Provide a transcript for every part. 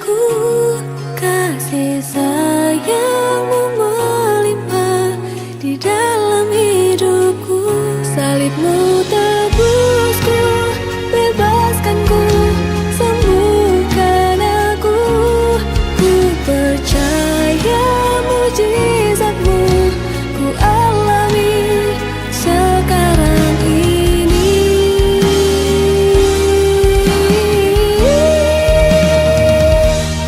hidupku, kasih sayangmu melimpah di dalam hidupku. Salibmu tebusku, bebaskanku, sembuhkan aku. Ku percaya mujizatmu ku alami sekarang ini.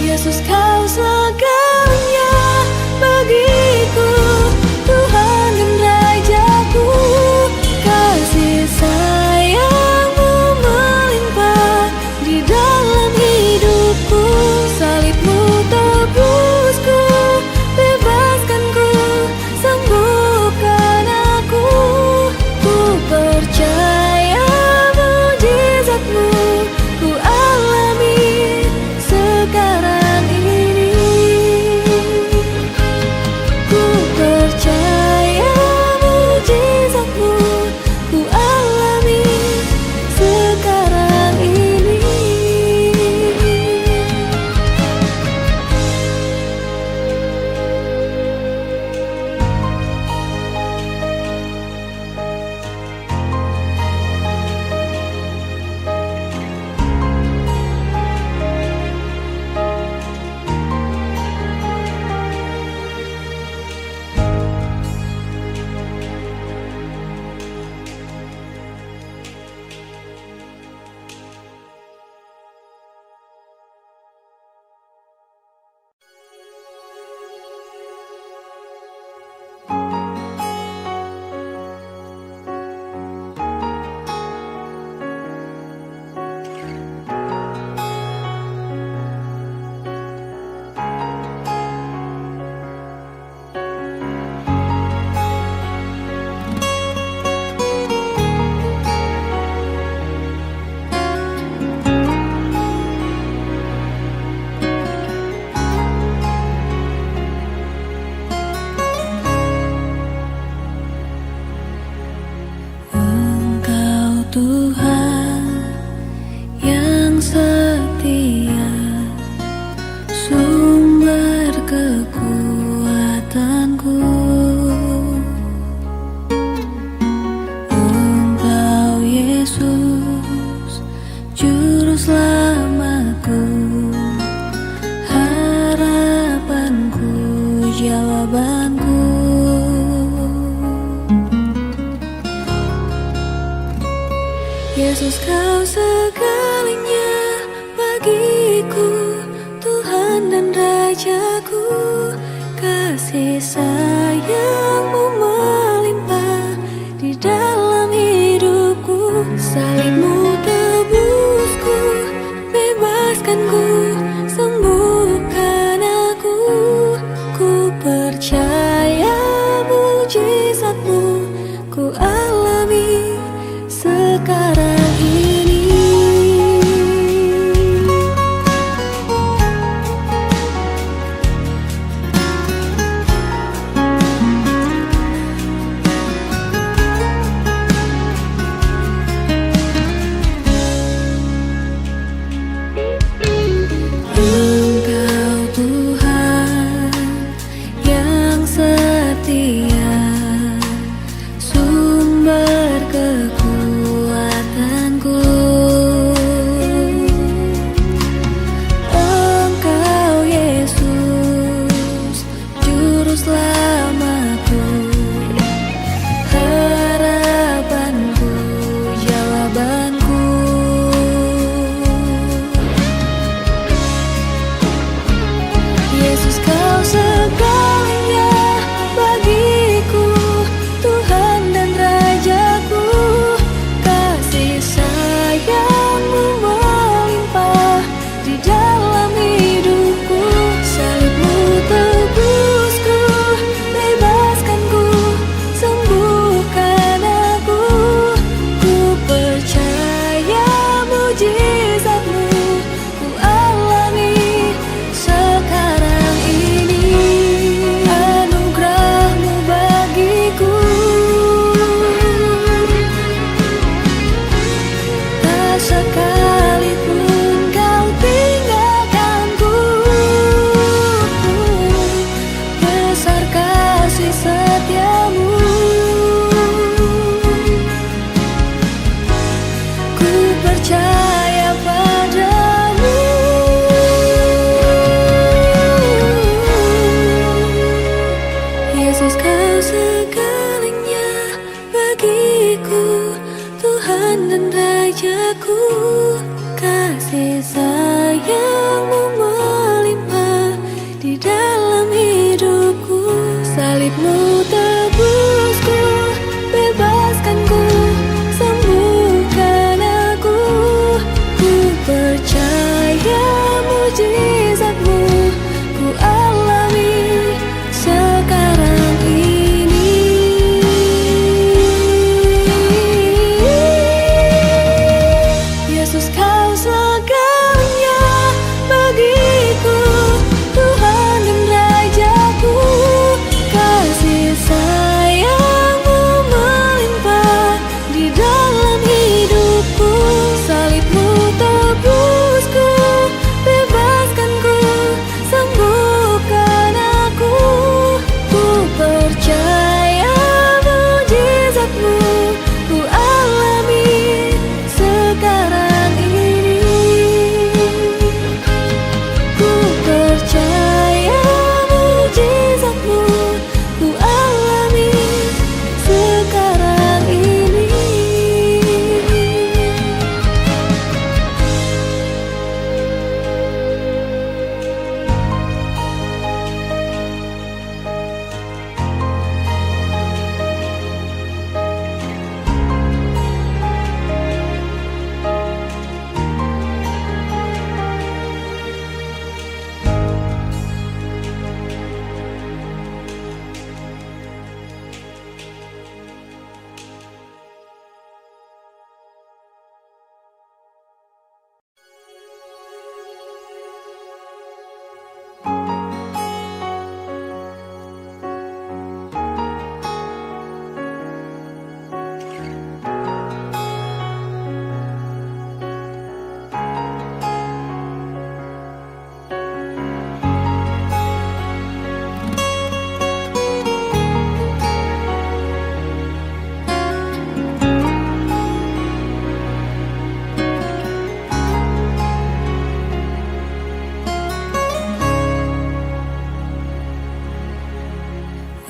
Yesus, kau segalanya bagiku, Tuhan dan Rajaku. Kasih sayangmu melimpah di dalam hidupku. Salibmu tebusku, bebaskanku, sembuhkan aku. Ku percaya mujizatmu ku alami sekarang ini. Ku percaya mujizatmu ku alami sekarang ini. Engkau Tuhan yang setia, sumber kekuatanku. Engkau Yesus, juru selamatku, harapanku, jawabanku. Yesus, kau segalanya bagiku, Tuhan dan Rajaku. Kasih sayangmu melimpah di dalam hidupku. Salibmu tebusku, bebaskanku, sembuhkan aku. Ku percaya mujizatmu ku alami sekarang ini. sayang-Mu melimpah di dalam hidupku. Salib-Mu tebusku, bebaskanku, sembuhkan aku. Ku percaya mujizat-Mu ku alami sekarang ini. Yesus, Kau segalanya bagiku, Tuhan dan Rajaku. Kasih sayang-Mu melimpah di dalam hidupku. Salib-Mu tebusku, bebaskanku, sembuhkan aku. Ku percaya mujizat-Mu ku alami sekarang ini. Ku percaya mujizat-Mu ku alami sekarang ini.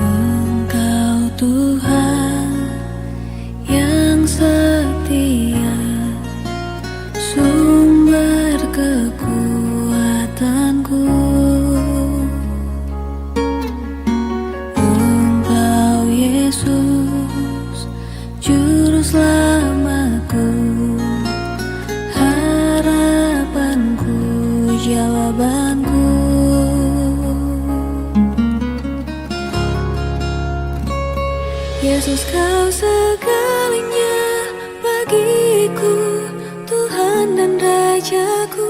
Engkau Tuhan yang setia, sumber kekuatanku. Engkau Yesus, juru selamatku, harapanku, jawabanku. Yesus, Kau segalanya bagiku, Tuhan dan Rajaku.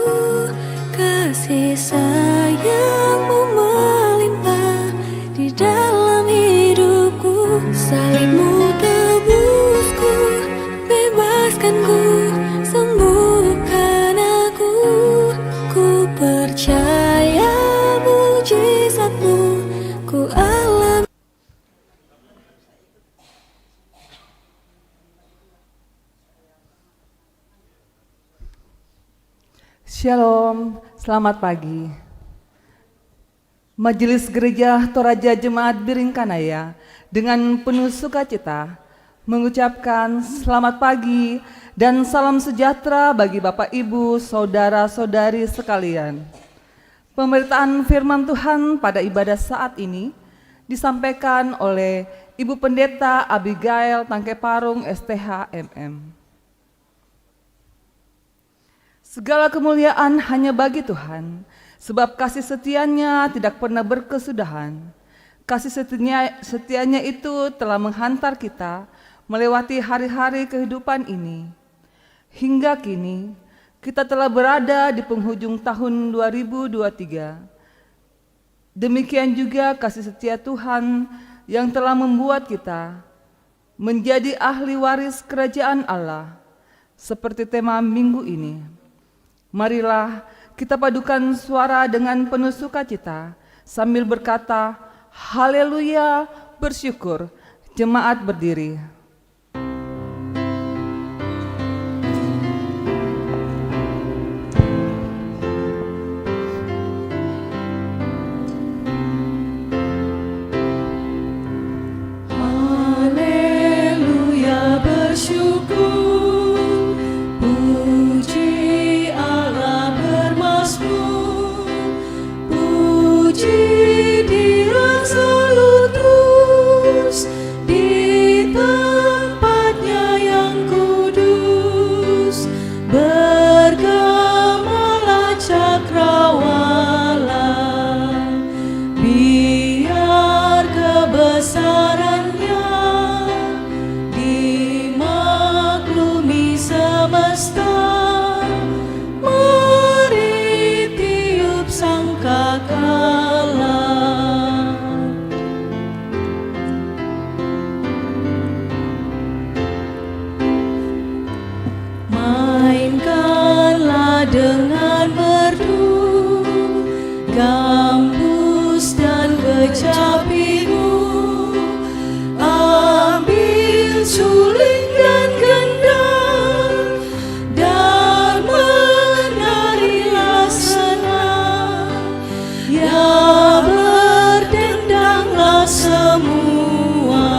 Kasih sayang-Mu melimpah di dalam hidupku. Salib-Mu tebusku, bebaskanku, sembuhkan aku. Ku percaya mujizat-Mu ku alami. Shalom, selamat pagi. Majelis Gereja Toraja Jemaat Biringkanaya dengan penuh sukacita mengucapkan selamat pagi dan salam sejahtera bagi Bapak Ibu, Saudara-saudari sekalian. Pemberitaan firman Tuhan pada ibadah saat ini disampaikan oleh Ibu Pendeta Abigail Tangkeparung STH MM. Segala kemuliaan hanya bagi Tuhan, sebab kasih setianya tidak pernah berkesudahan. Kasih setianya itu telah menghantar kita melewati hari-hari kehidupan ini. Hingga kini, kita telah berada di penghujung tahun 2023. Demikian juga kasih setia Tuhan yang telah membuat kita menjadi ahli waris kerajaan Allah, seperti tema minggu ini. Marilah kita padukan suara dengan penuh sukacita sambil berkata, haleluya, bersyukur. Jemaat berdiri. Haleluya, bersyukur, puji Allah. dan merdu, gambus dan kecapimu. Ambil suling dan gendang, dan menarilah senang. Ya berdendanglah semua,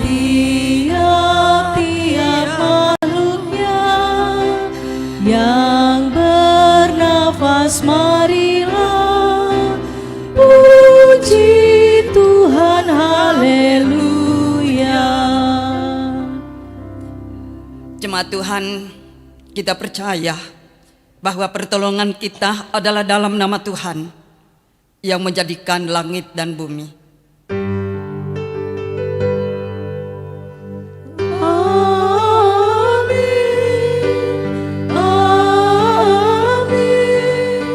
tiap-tiap makhluknya yang bernafas, marilah puji Tuhan, haleluya. Jemaat Tuhan, kita percaya bahwa pertolongan kita adalah dalam nama Tuhan yang menjadikan langit dan bumi. Amin, amin,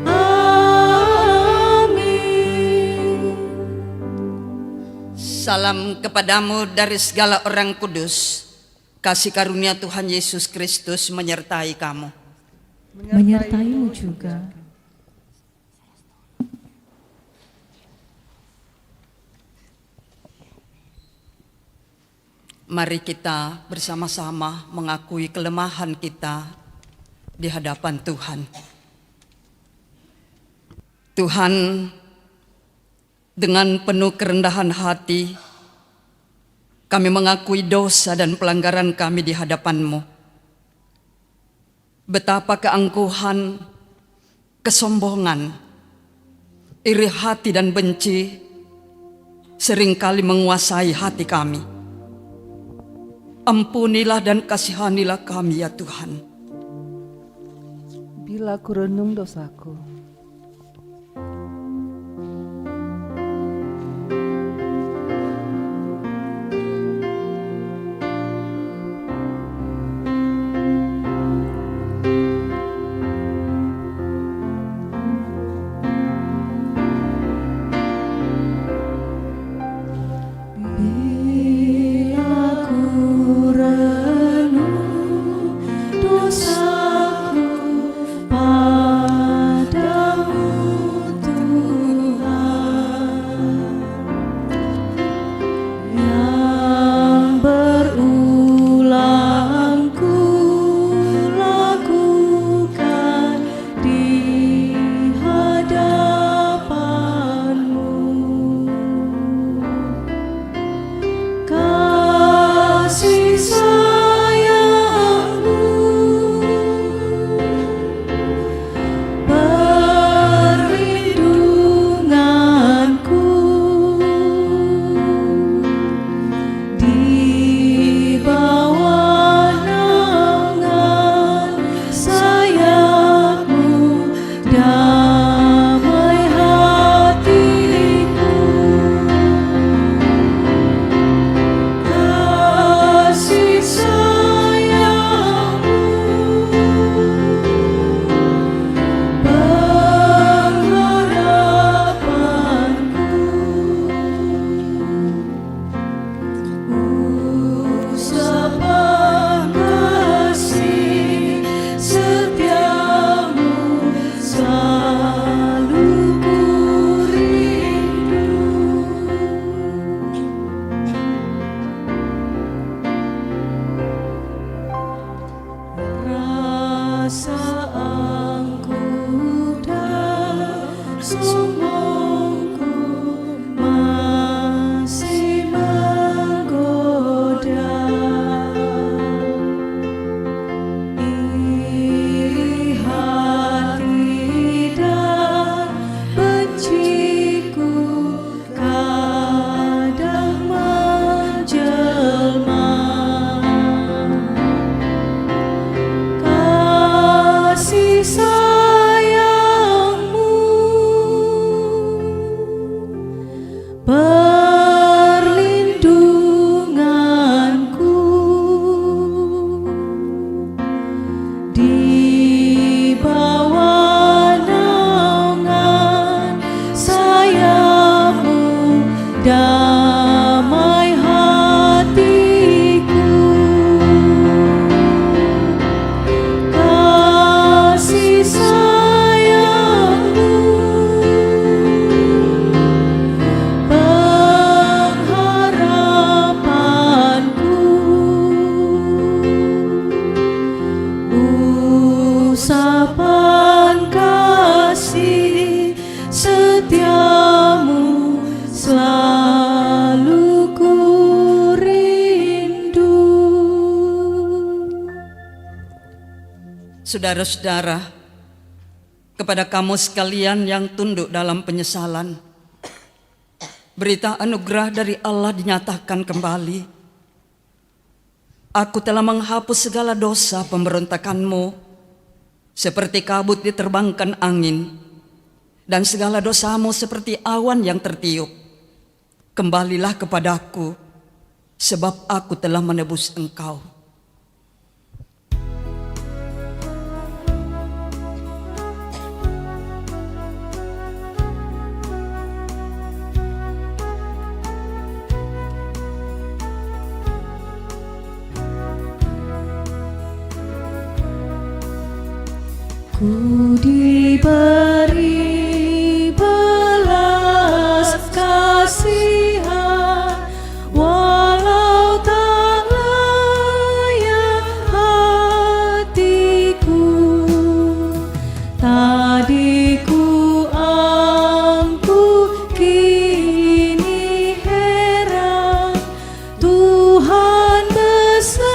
amin. Salam kepadamu dari segala orang kudus. Kasih karunia Tuhan Yesus Kristus menyertai kamu. Menyertaimu juga. Mari kita bersama-sama mengakui kelemahan kita di hadapan Tuhan. Tuhan, dengan penuh kerendahan hati, kami mengakui dosa dan pelanggaran kami di hadapan-Mu. Betapa keangkuhan, kesombongan, iri hati dan benci seringkali menguasai hati kami. Ampunilah dan kasihanilah kami ya Tuhan. Bila ku renung dosaku, Dosaku pada urapan kasih setiamu selalu ku rindu. Saudara-saudara, kepada kamu sekalian yang tunduk dalam penyesalan, berita anugerah dari Allah dinyatakan kembali. Aku telah menghapus segala dosa pemberontakanmu, seperti kabut diterbangkan angin, dan segala dosamu seperti awan yang tertiup. Kembalilah kepadaku, sebab aku telah menebus engkau. Ku diberi belas kasihan, walau tak layak hatiku. Tadi ku ampuh, kini heran, Tuhan besarlah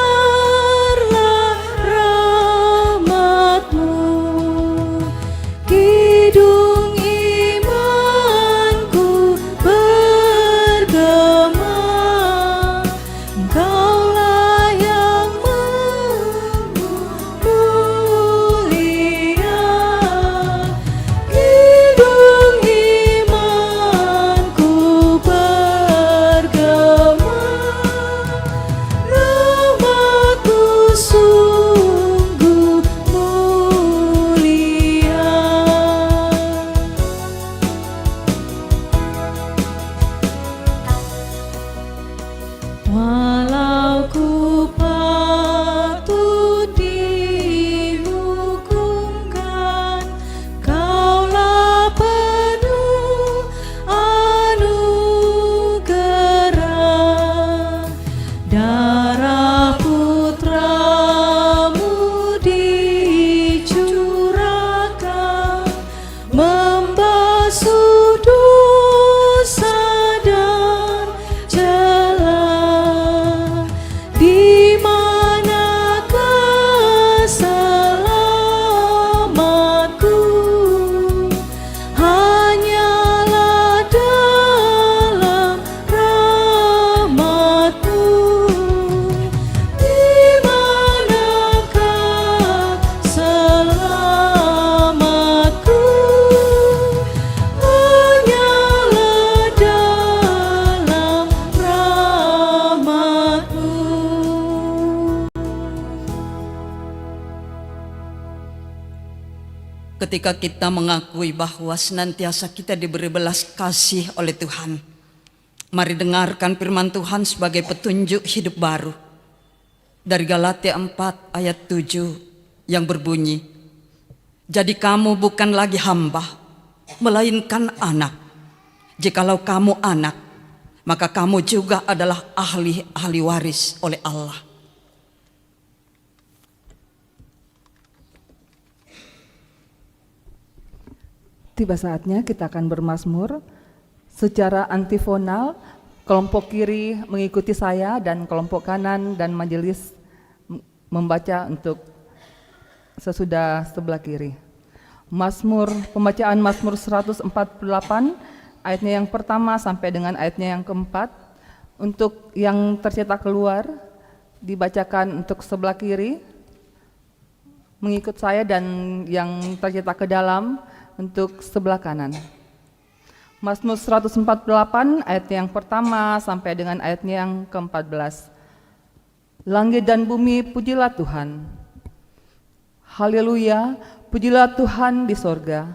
rahmat-Mu. Kidung imanku bergema, Engkaulah yang mulia. Kidung imanku bergema, rahmat-Mu sungguh mulia. Walau ku patut dihukumkan, Kaulah penuh anugerah. Darah putra-Mu dicurahkan, membasuh dosa dan celah. Di manakah selamatku? Hanyalah dalam rahmat-Mu. Di manakah selamatku? Hanyalah dalam rahmat-Mu. Ketika kita mengakui bahwa senantiasa kita diberi belas kasih oleh Tuhan, mari dengarkan firman Tuhan sebagai petunjuk hidup baru. Dari Galatia 4 ayat 7 yang berbunyi, jadi kamu bukan lagi hamba, melainkan anak. Jikalau kamu anak, maka kamu juga adalah ahli waris oleh Allah. Tiba saatnya kita akan bermazmur secara antifonal. Kelompok kiri mengikuti saya dan kelompok kanan dan majelis membaca untuk sesudah sebelah kiri. Pembacaan Mazmur 148 ayatnya yang pertama sampai dengan ayatnya yang keempat. Untuk yang tercetak keluar dibacakan untuk sebelah kiri mengikut saya, dan yang tercetak ke dalam untuk sebelah kanan. Mazmur 148 ayat yang pertama sampai dengan ayatnya yang ke-14. Langit dan bumi pujilah Tuhan. Haleluya, pujilah Tuhan di sorga.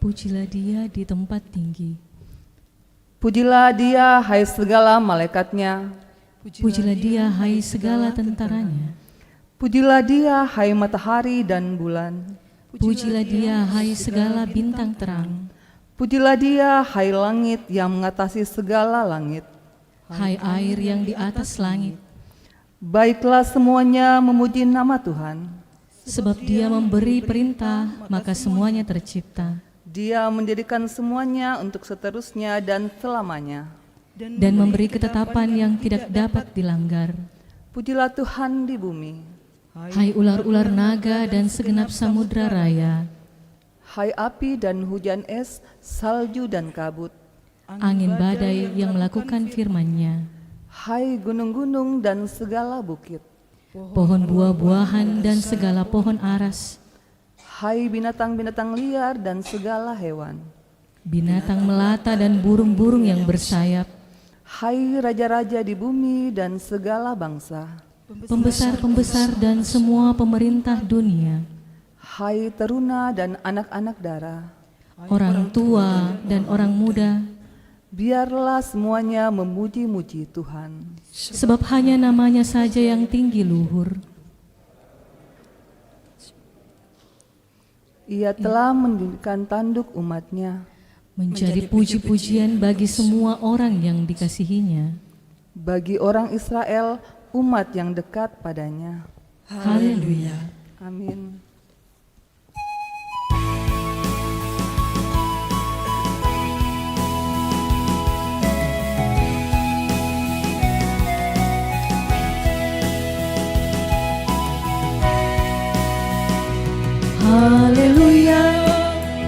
Pujilah Dia di tempat tinggi. Pujilah Dia hai segala malaikatnya. Pujilah Dia hai segala tentaranya. Pujilah Dia hai matahari dan bulan. Pujilah Dia hai segala bintang terang. Pujilah Dia hai langit yang mengatasi segala langit. Hai air yang di atas langit. Baiklah semuanya memuji nama Tuhan. Sebab Dia memberi perintah, maka semuanya tercipta. Dia mendirikan semuanya untuk seterusnya dan selamanya. Dan memberi ketetapan yang tidak dapat dilanggar. Pujilah Tuhan di bumi. Hai ular-ular naga dan segenap samudra raya, Hai api dan hujan es, salju dan kabut. angin badai yang melakukan firman-Nya, Hai gunung-gunung dan segala bukit. pohon buah-buahan dan segala pohon aras, Hai binatang-binatang liar dan segala hewan. binatang melata dan burung-burung yang bersayap, Hai raja-raja di bumi dan segala bangsa. pembesar-pembesar dan semua pemerintah dunia, Hai teruna dan anak-anak dara. orang tua dan orang muda, Biarlah semuanya memuji-muji Tuhan. sebab hanya namanya saja yang tinggi luhur. Ia telah mendirikan tanduk umatnya. Menjadi puji-pujian bagi semua orang yang dikasihinya. Bagi orang Israel, umat yang dekat padanya. Haleluya. Amin. Haleluya,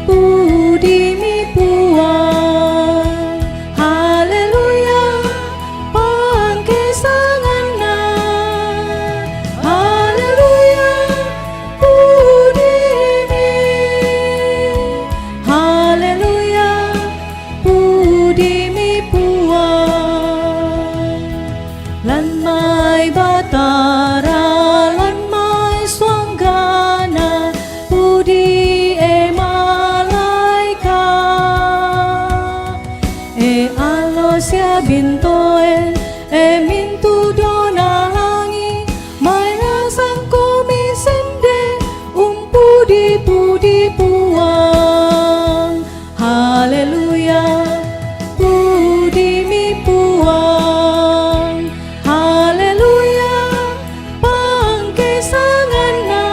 puji mi puang. Haleluya, pangkisangana. Haleluya, puji mi. Haleluya, puji mi puang. Lan mai batara, lan mai swanggana, pudi e malaika, e alosia bintoen, e mintu dona langi, mai rasang komisende, pudi puang. Haleluya, pudi mi puang. Haleluya, pangkisangana.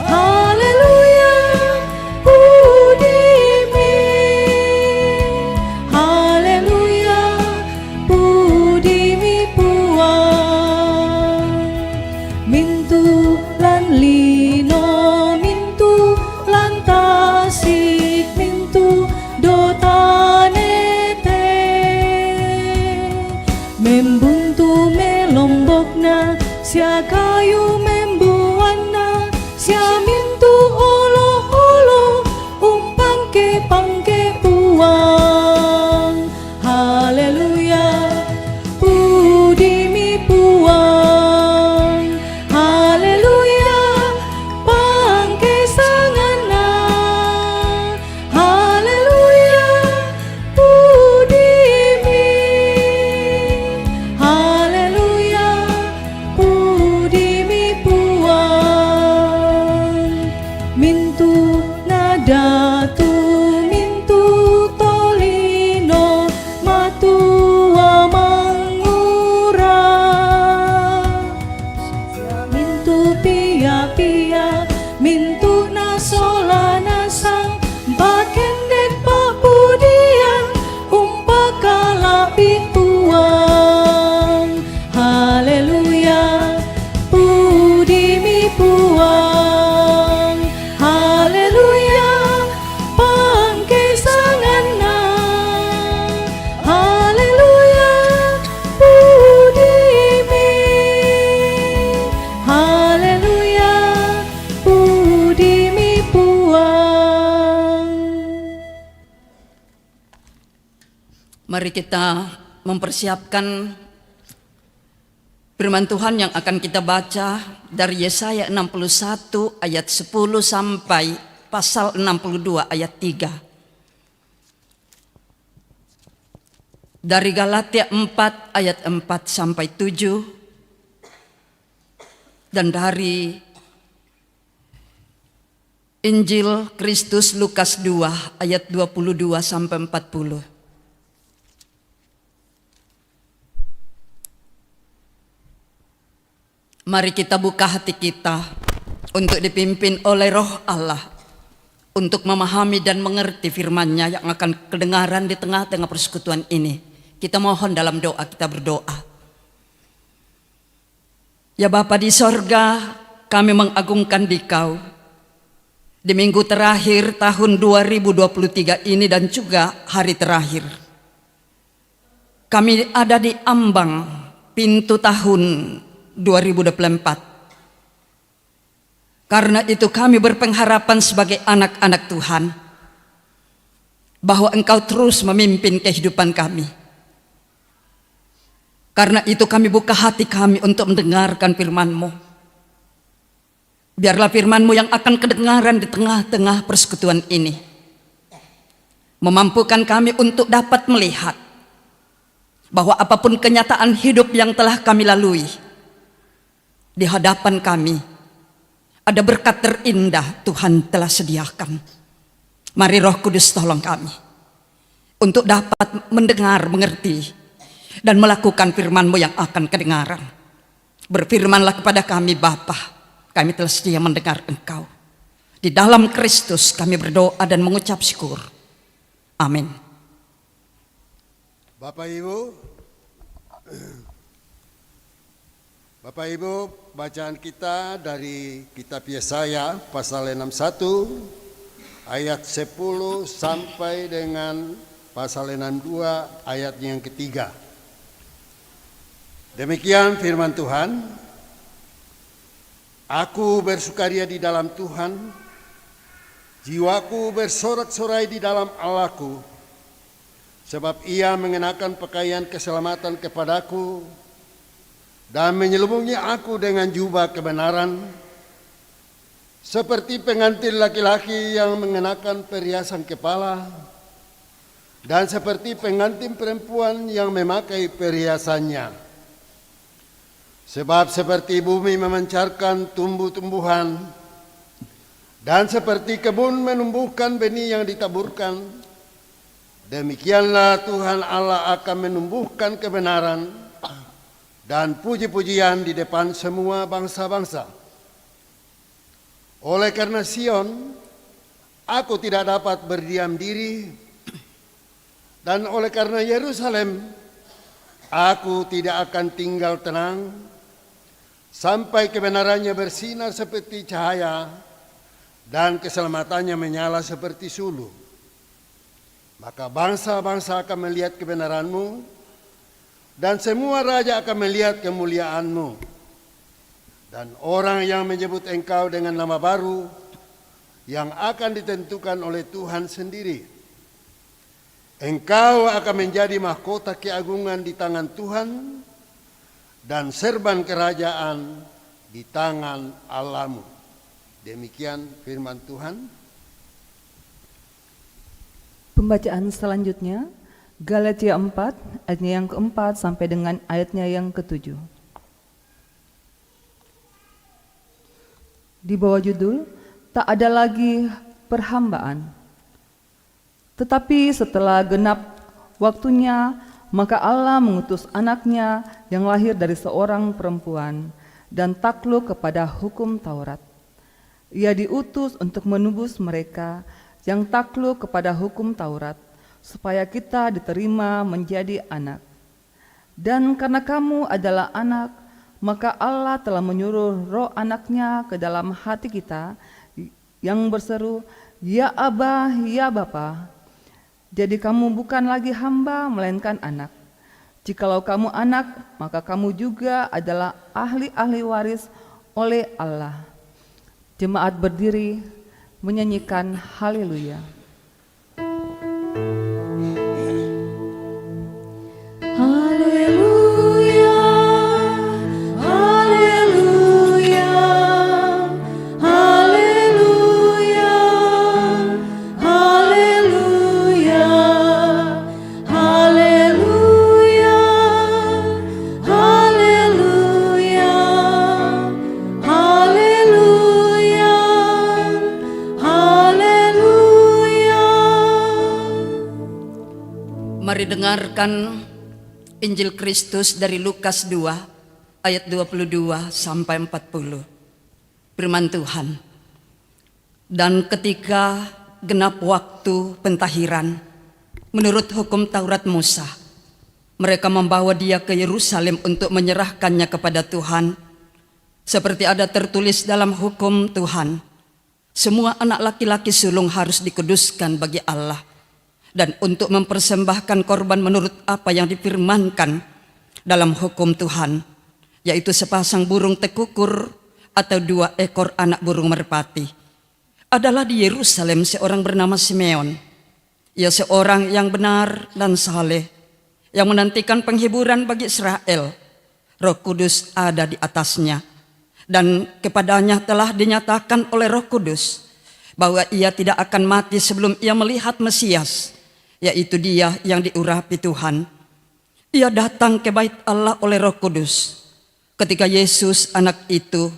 Haleluya, puji mi. Haleluya, puji mi puang. Mintu lan lino, mintu lan tasik, mintu dotanete. Membuntu melombokna, sia kayu membuana, sia mintu olo-olo, pangke puang. Haleluya, puji mi puang. Haleluya, pangkisangana. Haleluya, puji mi. Haleluya, puji mi puang. Mintu nadatu, mintu tolino, matua mangura. Mintu pia-pia, mintu nasola nasang, bakendek papudian, umpakala pituang. Haleluya, puji mi puang. Haleluya, pangkisangana. Haleluya, puji mi. Haleluya, puji mi puang. Mari kita mempersiapkan firman Tuhan yang akan kita baca dari Yesaya 61 ayat 10 sampai pasal 62 ayat 3. Dari Galatia 4 ayat 4 sampai 7. Dan dari Injil Kristus Lukas 2 ayat 22 sampai 40. Mari kita buka hati kita untuk dipimpin oleh Roh Allah, untuk memahami dan mengerti firman-Nya yang akan kedengaran di tengah-tengah persekutuan ini. Kita mohon dalam doa, kita berdoa. Ya Bapa di sorga, kami mengagungkan Dikau di minggu terakhir tahun 2023 ini dan juga hari terakhir. Kami ada di ambang pintu tahun 2024. Karena itu kami berpengharapan sebagai anak-anak Tuhan bahwa Engkau terus memimpin kehidupan kami. Karena itu kami buka hati kami untuk mendengarkan firman-Mu. Biarlah firman-Mu yang akan kedengaran di tengah-tengah persekutuan ini memampukan kami untuk dapat melihat bahwa apapun kenyataan hidup yang telah kami lalui, di hadapan kami ada berkat terindah Tuhan telah sediakan. Mari Roh Kudus tolong kami untuk dapat mendengar, mengerti, dan melakukan firman-Mu yang akan kedengaran. Berfirmanlah kepada kami Bapa, kami telah sedia mendengar Engkau. Di dalam Kristus kami berdoa dan mengucap syukur. Amin. Bapak Ibu, bacaan kita dari kitab Yesaya pasal 61 ayat 10 sampai dengan pasal 62 ayat yang ketiga. Demikian firman Tuhan. Aku bersukaria di dalam Tuhan, jiwaku bersorak-sorai di dalam Allahku, sebab Ia mengenakan pakaian keselamatan kepadaku dan menyelubungi aku dengan jubah kebenaran, seperti pengantin laki-laki yang mengenakan perhiasan kepala, dan seperti pengantin perempuan yang memakai perhiasannya. Sebab seperti bumi memancarkan tumbuh-tumbuhan, dan seperti kebun menumbuhkan benih yang ditaburkan, demikianlah Tuhan Allah akan menumbuhkan kebenaran dan puji-pujian di depan semua bangsa-bangsa. Oleh karena Sion, aku tidak dapat berdiam diri, dan oleh karena Yerusalem, aku tidak akan tinggal tenang, sampai kebenarannya bersinar seperti cahaya, dan keselamatannya menyala seperti sulu. Maka bangsa-bangsa akan melihat kebenaran-Mu, dan semua raja akan melihat kemuliaan-Mu. Dan orang yang menyebut Engkau dengan nama baru yang akan ditentukan oleh Tuhan sendiri. Engkau akan menjadi mahkota keagungan di tangan Tuhan dan serban kerajaan di tangan Allah-Mu. Demikian firman Tuhan. Pembacaan selanjutnya Galatia 4 ayatnya yang keempat sampai dengan ayatnya yang ketujuh. Di bawah judul tak ada lagi perhambaan. Tetapi setelah genap waktunya, maka Allah mengutus anaknya yang lahir dari seorang perempuan dan takluk kepada hukum Taurat. Ia diutus untuk menebus mereka yang takluk kepada hukum Taurat, supaya kita diterima menjadi anak. Dan karena kamu adalah anak, maka Allah telah menyuruh roh anaknya ke dalam hati kita yang berseru, Ya Aba, ya Bapa. Jadi kamu bukan lagi hamba, melainkan anak. Jikalau kamu anak, maka kamu juga adalah ahli-ahli waris oleh Allah. Jemaat berdiri menyanyikan haleluya. Haleluya, haleluya, haleluya, haleluya, haleluya, haleluya, haleluya, haleluya. Mari dengarkan Injil Kristus dari Lukas 2 ayat 22 sampai 40. firman Tuhan. Dan ketika genap waktu pentahiran, menurut hukum Taurat Musa, mereka membawa dia ke Yerusalem untuk menyerahkannya kepada Tuhan. Seperti ada tertulis dalam hukum Tuhan, semua anak laki-laki sulung harus dikuduskan bagi Allah dan untuk mempersembahkan korban menurut apa yang difirmankan dalam hukum Tuhan, yaitu sepasang burung tekukur atau 2 ekor anak burung merpati. Adalah di Yerusalem seorang bernama Simeon. Ia seorang yang benar dan saleh, yang menantikan penghiburan bagi Israel. Roh Kudus ada di atasnya, dan kepadanya telah dinyatakan oleh Roh Kudus bahwa ia tidak akan mati sebelum ia melihat Mesias, yaitu dia yang diurapi Tuhan. Ia datang ke bait Allah oleh Roh Kudus ketika Yesus anak itu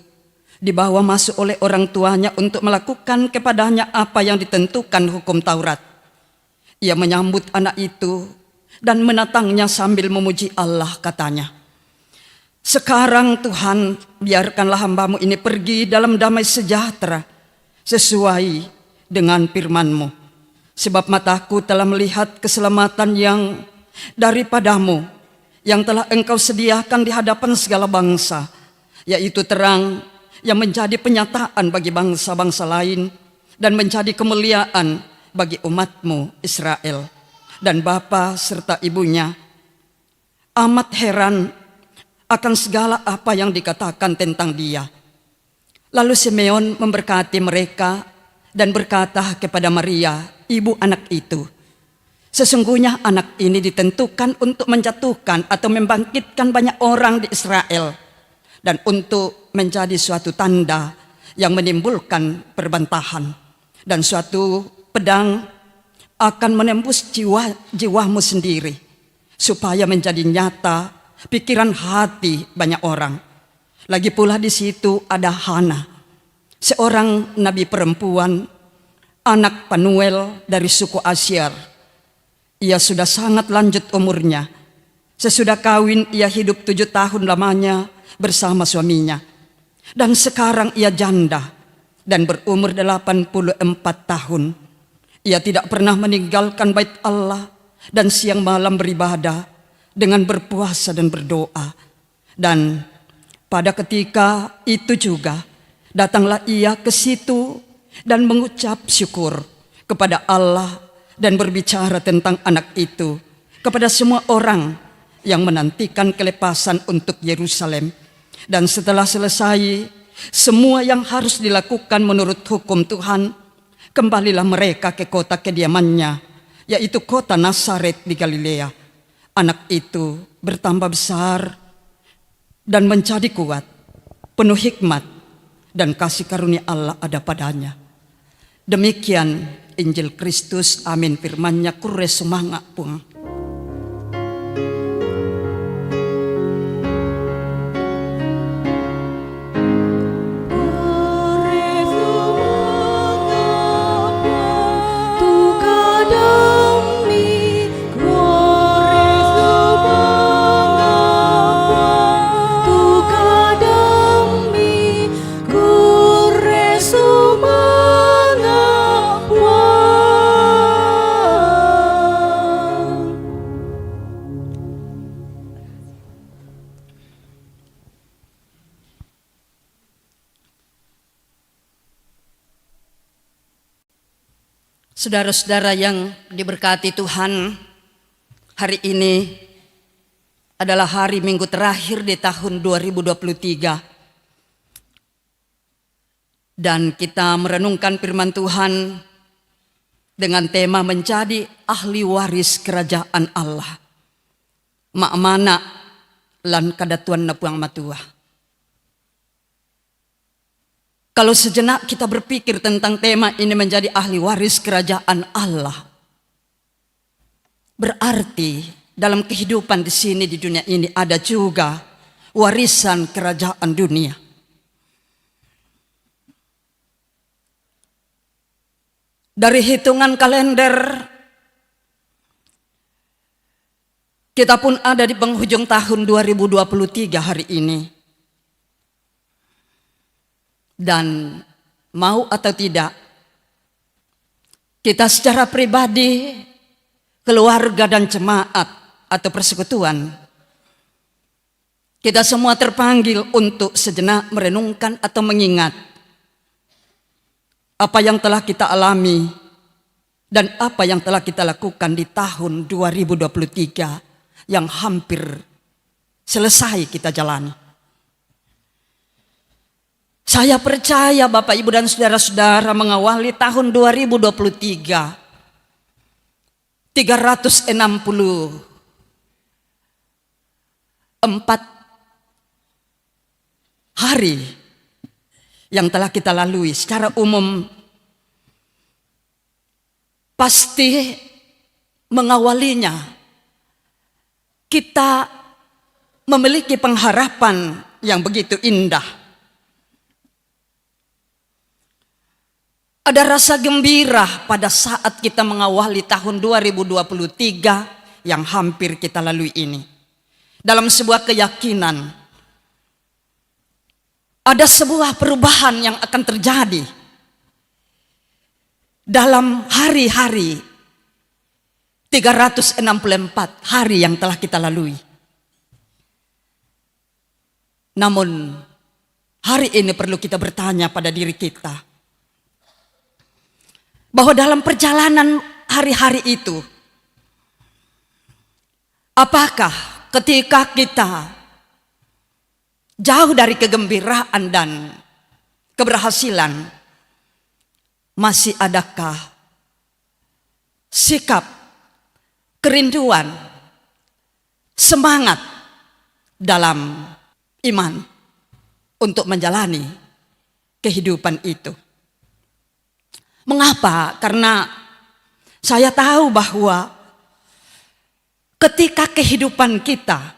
dibawa masuk oleh orang tuanya untuk melakukan kepadanya apa yang ditentukan hukum Taurat. Ia menyambut anak itu dan menatangnya sambil memuji Allah, katanya, "Sekarang Tuhan, biarkanlah hamba-Mu ini pergi dalam damai sejahtera sesuai dengan firman-Mu. Sebab mataku telah melihat keselamatan yang daripada-Mu, yang telah Engkau sediakan di hadapan segala bangsa, yaitu terang yang menjadi penyataan bagi bangsa-bangsa lain dan menjadi kemuliaan bagi umat-Mu Israel." Dan bapa serta ibunya amat heran akan segala apa yang dikatakan tentang dia. Lalu Simeon memberkati mereka dan berkata kepada Maria, ibu anak itu, "Sesungguhnya anak ini ditentukan untuk menjatuhkan atau membangkitkan banyak orang di Israel, dan untuk menjadi suatu tanda yang menimbulkan perbantahan, dan suatu pedang akan menembus jiwamu sendiri, supaya menjadi nyata pikiran hati banyak orang." Lagi pula di situ ada Hana, seorang nabi perempuan, anak Panuel dari suku Asyar. Ia sudah sangat lanjut umurnya. Sesudah kawin ia hidup 7 tahun lamanya bersama suaminya. Dan sekarang ia janda dan berumur 84 tahun. Ia tidak pernah meninggalkan bait Allah dan siang malam beribadah dengan berpuasa dan berdoa. Dan pada ketika itu juga datanglah ia ke situ dan mengucap syukur kepada Allah dan berbicara tentang anak itu kepada semua orang yang menantikan kelepasan untuk Yerusalem. Dan setelah selesai semua yang harus dilakukan menurut hukum Tuhan, kembalilah mereka ke kota kediamannya, yaitu kota Nazaret di Galilea. Anak itu bertambah besar dan menjadi kuat, penuh hikmat, dan kasih karunia Allah ada padanya. Demikian Injil Kristus, amin. Firman-Nya kure sumanga pung. Saudara-saudara yang diberkati Tuhan, hari ini adalah hari Minggu terakhir di tahun 2023. Dan kita merenungkan firman Tuhan dengan tema menjadi ahli waris kerajaan Allah. Mak mana lan kadatuan napuang matua. Kalau sejenak kita berpikir tentang tema ini menjadi ahli waris kerajaan Allah, berarti dalam kehidupan di sini di dunia ini ada juga warisan kerajaan dunia. Dari hitungan kalender, kita pun ada di penghujung tahun 2023 hari ini. Dan mau atau tidak, kita secara pribadi, keluarga dan jemaat atau persekutuan, kita semua terpanggil untuk sejenak merenungkan atau mengingat apa yang telah kita alami dan apa yang telah kita lakukan di tahun 2023 yang hampir selesai kita jalani. Saya percaya Bapak, Ibu, dan saudara-saudara mengawali tahun 2023 364 hari yang telah kita lalui secara umum pasti mengawalinya kita memiliki pengharapan yang begitu indah. Ada rasa gembira pada saat kita mengawali tahun 2023 yang hampir kita lalui ini. Dalam sebuah keyakinan, ada sebuah perubahan yang akan terjadi dalam hari-hari 364 hari yang telah kita lalui. Namun, hari ini perlu kita bertanya pada diri kita, bahwa dalam perjalanan hari-hari itu, apakah ketika kita jauh dari kegembiraan dan keberhasilan, masih adakah sikap, kerinduan, semangat dalam iman untuk menjalani kehidupan itu? Mengapa? Karena saya tahu bahwa ketika kehidupan kita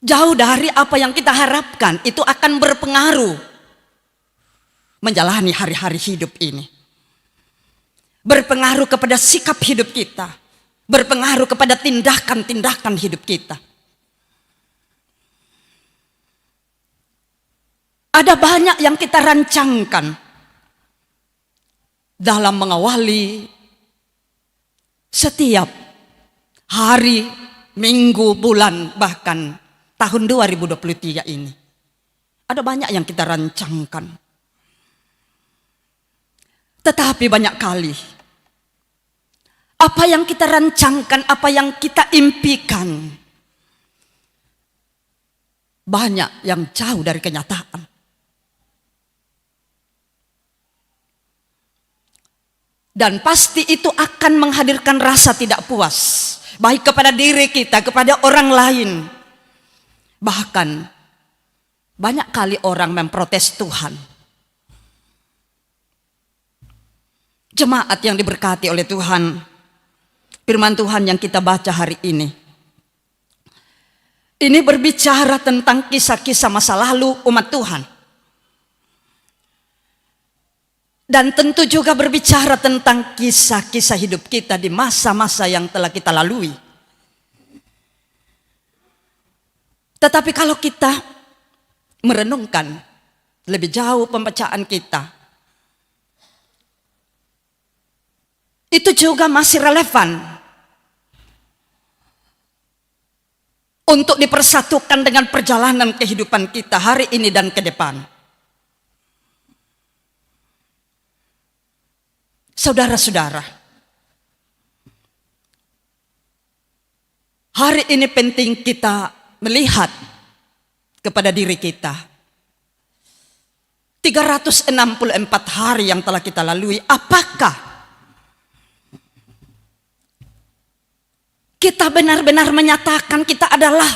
jauh dari apa yang kita harapkan, itu akan berpengaruh menjalani hari-hari hidup ini. Berpengaruh kepada sikap hidup kita, berpengaruh kepada tindakan-tindakan hidup kita. Ada banyak yang kita rancangkan dalam mengawali setiap hari, minggu, bulan, bahkan tahun 2023 ini. Ada banyak yang kita rancangkan. Tetapi banyak kali apa yang kita rancangkan, apa yang kita impikan, banyak yang jauh dari kenyataan. Dan pasti itu akan menghadirkan rasa tidak puas, baik kepada diri kita, kepada orang lain. Bahkan banyak kali orang memprotes Tuhan. Jemaat yang diberkati oleh Tuhan, firman Tuhan yang kita baca hari ini berbicara tentang kisah-kisah masa lalu umat Tuhan. Dan tentu juga berbicara tentang kisah-kisah hidup kita di masa-masa yang telah kita lalui. Tetapi kalau kita merenungkan lebih jauh pembacaan kita, itu juga masih relevan untuk dipersatukan dengan perjalanan kehidupan kita hari ini dan ke depan. Saudara-saudara, hari ini penting kita melihat kepada diri kita. 364 hari yang telah kita lalui, apakah kita benar-benar menyatakan kita adalah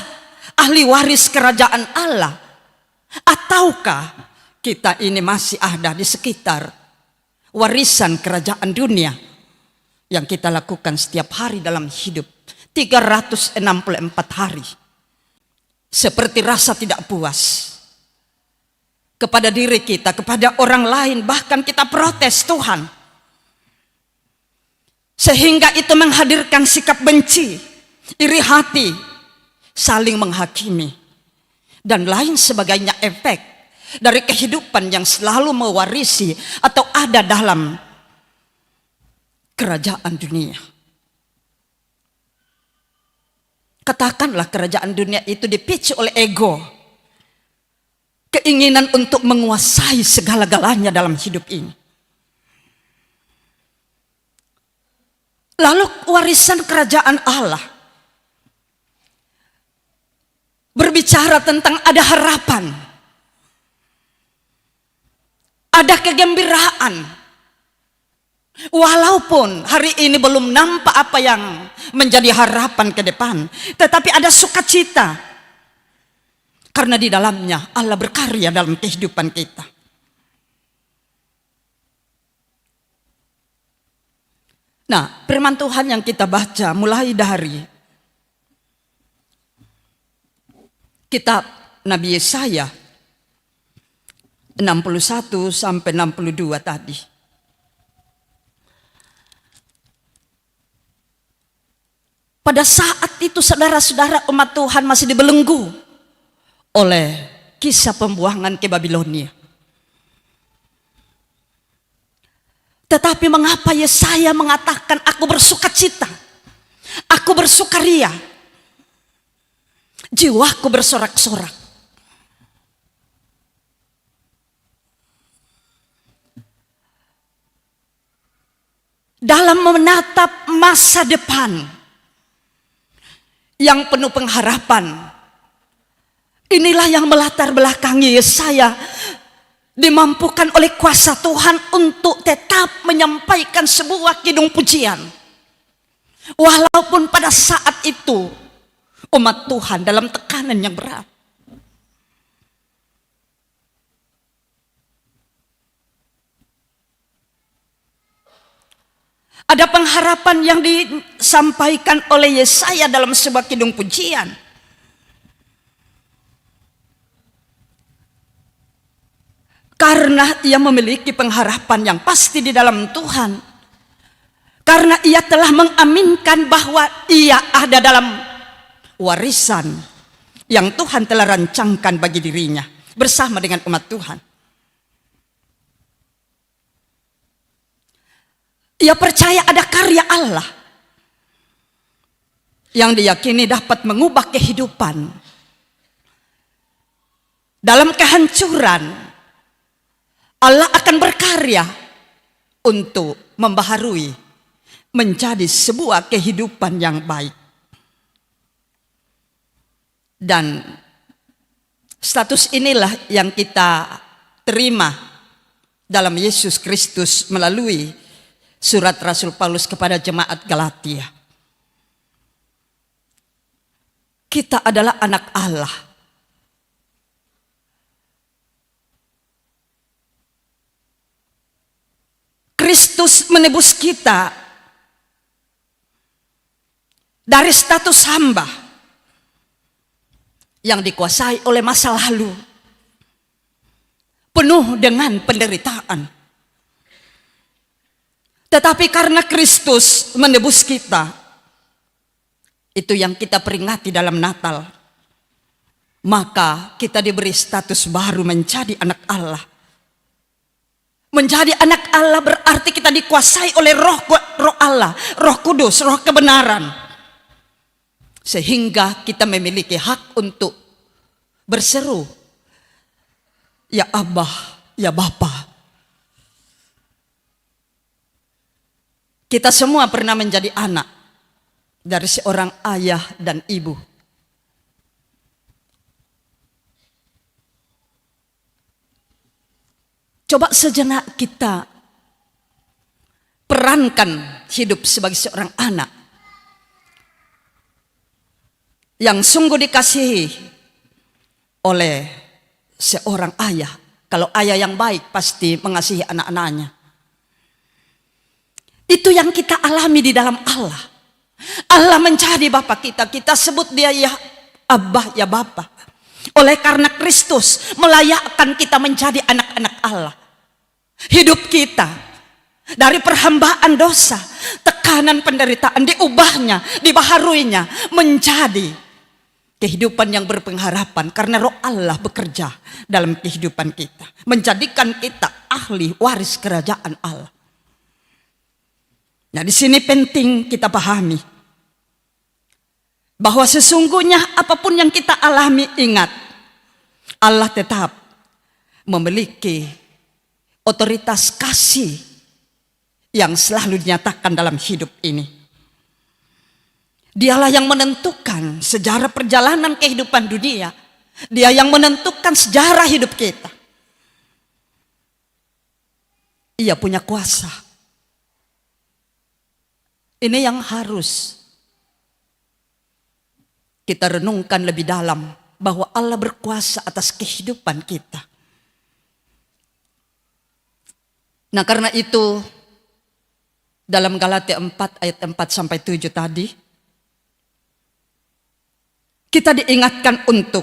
ahli waris kerajaan Allah? Ataukah kita ini masih ada di sekitar warisan kerajaan dunia yang kita lakukan setiap hari dalam hidup 364 hari? Seperti rasa tidak puas kepada diri kita, kepada orang lain, bahkan kita protes Tuhan. Sehingga itu menghadirkan sikap benci, iri hati, saling menghakimi. dan lain sebagainya efek dari kehidupan yang selalu mewarisi atau ada dalam kerajaan dunia. Katakanlah kerajaan dunia itu dipicu oleh ego, keinginan untuk menguasai segala-galanya dalam hidup ini. Lalu warisan kerajaan Allah berbicara tentang ada harapan, ada kegembiraan. Walaupun hari ini belum nampak apa yang menjadi harapan ke depan, tetapi ada sukacita. Karena di dalamnya Allah berkarya dalam kehidupan kita. Nah, firman Tuhan yang kita baca mulai dari kitab Nabi Yesaya 61 sampai 62 tadi. Pada saat itu saudara-saudara, umat Tuhan masih dibelenggu oleh kisah pembuangan ke Babilonia. Tetapi mengapa Yesaya mengatakan aku bersukacita, aku bersukaria, jiwaku bersorak-sorak. Dalam menatap masa depan yang penuh pengharapan, inilah yang melatar belakangi Yesaya dimampukan oleh kuasa Tuhan untuk tetap menyampaikan sebuah kidung pujian. Walaupun pada saat itu umat Tuhan dalam tekanan yang berat. Ada pengharapan yang disampaikan oleh Yesaya dalam sebuah kidung pujian. Karena ia memiliki pengharapan yang pasti di dalam Tuhan. Karena ia telah mengaminkan bahwa ia ada dalam warisan yang Tuhan telah rancangkan bagi dirinya bersama dengan umat Tuhan. Ia percaya ada karya Allah yang diyakini dapat mengubah kehidupan. Dalam kehancuran, Allah akan berkarya untuk membaharui menjadi sebuah kehidupan yang baik. Dan status inilah yang kita terima dalam Yesus Kristus melalui surat Rasul Paulus kepada jemaat Galatia. Kita adalah anak Allah. Kristus menebus kita dari status hamba yang dikuasai oleh masa lalu, penuh dengan penderitaan. Tetapi karena Kristus menebus kita, itu yang kita peringati dalam Natal, maka kita diberi status baru menjadi anak Allah. Menjadi anak Allah berarti kita dikuasai oleh roh Allah, roh kudus, roh kebenaran. Sehingga kita memiliki hak untuk berseru, ya Abah, ya Bapa. Kita semua pernah menjadi anak dari seorang ayah dan ibu. Coba sejenak kita perankan hidup sebagai seorang anak yang sungguh dikasihi oleh seorang ayah. Kalau ayah yang baik pasti mengasihi anak-anaknya. Itu yang kita alami di dalam Allah. Allah menjadi Bapa kita. Kita sebut dia ya Abah, ya Bapa. Oleh karena Kristus melayakkan kita menjadi anak-anak Allah. Hidup kita dari perhambaan dosa, tekanan penderitaan, diubahnya, dibaharuinya menjadi kehidupan yang berpengharapan karena Roh Allah bekerja dalam kehidupan kita, menjadikan kita ahli waris kerajaan Allah. Nah, di sini penting kita pahami bahwa sesungguhnya apapun yang kita alami, ingat, Allah tetap memiliki otoritas kasih yang selalu dinyatakan dalam hidup ini. Dialah yang menentukan sejarah perjalanan kehidupan dunia. Dia yang menentukan sejarah hidup kita. Ia punya kuasa. Ini yang harus kita renungkan lebih dalam, bahwa Allah berkuasa atas kehidupan kita. Nah, karena itu dalam Galatia 4 ayat 4 sampai 7 tadi, kita diingatkan untuk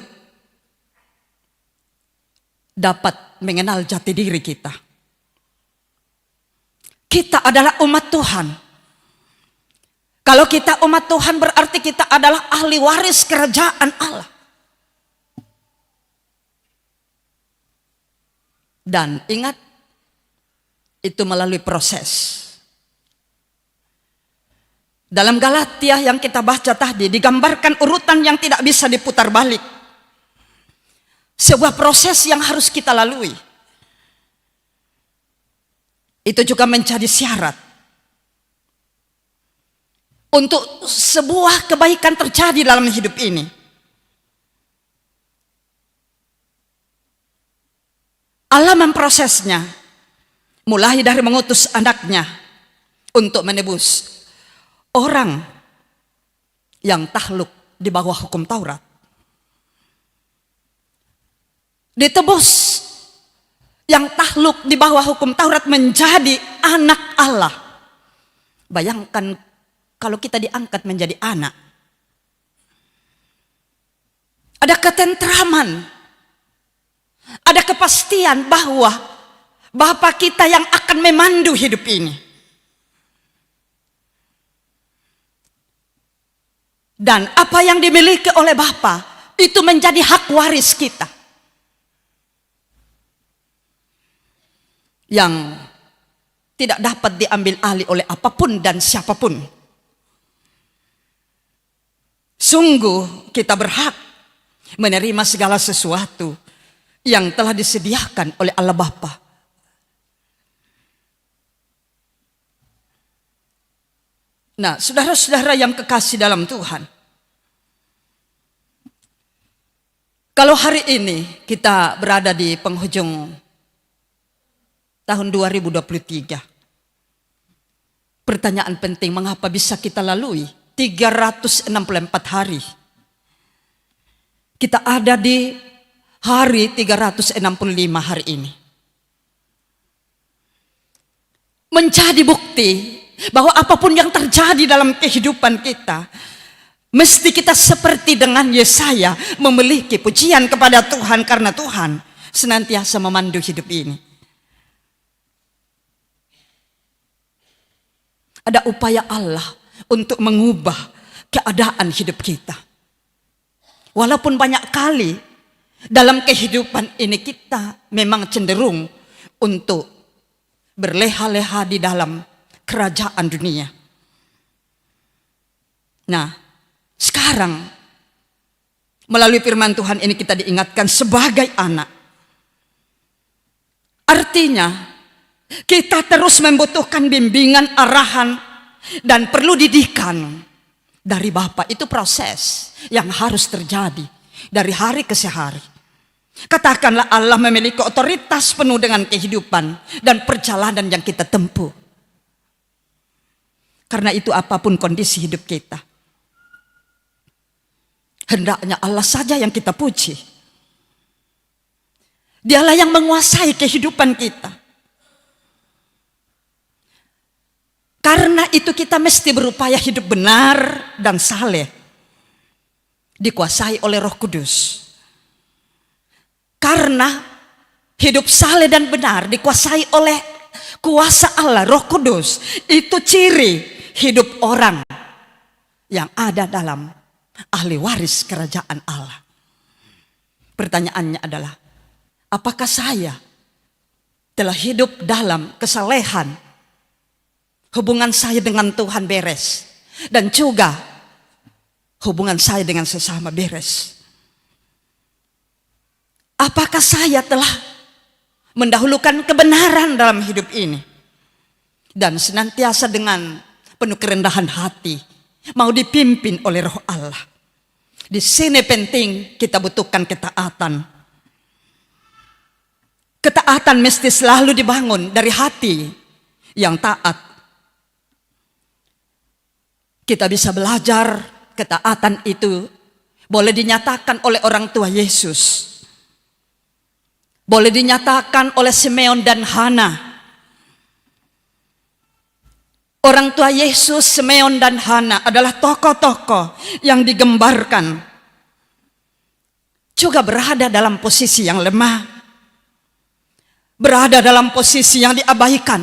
dapat mengenal jati diri kita. Kita adalah umat Tuhan. Kalau kita umat Tuhan, berarti kita adalah ahli waris kerajaan Allah. Dan ingat, itu melalui proses. Dalam Galatia yang kita baca tadi digambarkan urutan yang tidak bisa diputar balik. Sebuah proses yang harus kita lalui. Itu juga menjadi syarat untuk sebuah kebaikan terjadi dalam hidup ini. Allah memprosesnya mulai dari mengutus anaknya untuk menebus orang yang takluk di bawah hukum Taurat. Ditebus yang takluk di bawah hukum Taurat menjadi anak Allah. Bayangkan kalau kita diangkat menjadi anak. Ada ketentraman, ada kepastian bahwa Bapa kita yang akan memandu hidup ini. Dan apa yang dimiliki oleh Bapa itu menjadi hak waris kita. Yang tidak dapat diambil alih oleh apapun dan siapapun. Sungguh kita berhak menerima segala sesuatu yang telah disediakan oleh Allah Bapa. Nah, saudara-saudara yang kekasih dalam Tuhan, kalau hari ini kita berada di penghujung tahun 2023, pertanyaan penting, mengapa bisa kita lalui 364 hari? Kita ada di hari 365 hari ini. Menjadi bukti bahwa apapun yang terjadi dalam kehidupan kita, mesti kita seperti dengan Yesaya memiliki pujian kepada Tuhan, karena Tuhan senantiasa memandu hidup ini. Ada upaya Allah untuk mengubah keadaan hidup kita. Walaupun banyak kali dalam kehidupan ini kita memang cenderung untuk berleha-leha di dalam kerajaan dunia. Nah, sekarang melalui firman Tuhan ini kita diingatkan sebagai anak. Artinya kita terus membutuhkan bimbingan, arahan, dan perlu didikan dari Bapa. Itu proses yang harus terjadi dari hari ke hari. Katakanlah Allah memiliki otoritas penuh dengan kehidupan dan perjalanan yang kita tempuh. Karena itu apapun kondisi hidup kita, hendaknya Allah saja yang kita puji. Dialah yang menguasai kehidupan kita. Karena itu kita mesti berupaya hidup benar dan saleh, dikuasai oleh Roh Kudus. Karena hidup saleh dan benar dikuasai oleh kuasa Allah, Roh Kudus, itu ciri hidup orang yang ada dalam ahli waris kerajaan Allah. Pertanyaannya adalah, apakah saya telah hidup dalam kesalehan? Hubungan saya dengan Tuhan beres, dan juga hubungan saya dengan sesama beres. Apakah saya telah mendahulukan kebenaran dalam hidup ini, dan senantiasa dengan penuh kerendahan hati mau dipimpin oleh Roh Allah. Di sini penting kita butuhkan ketaatan. Ketaatan mesti selalu dibangun dari hati yang taat. Kita bisa belajar ketaatan itu boleh dinyatakan oleh orang tua Yesus. Boleh dinyatakan oleh Simeon dan Hana. Orang tua Yesus, Simeon dan Hana adalah tokoh-tokoh yang digembarkan. Juga berada dalam posisi yang lemah. Berada dalam posisi yang diabaikan.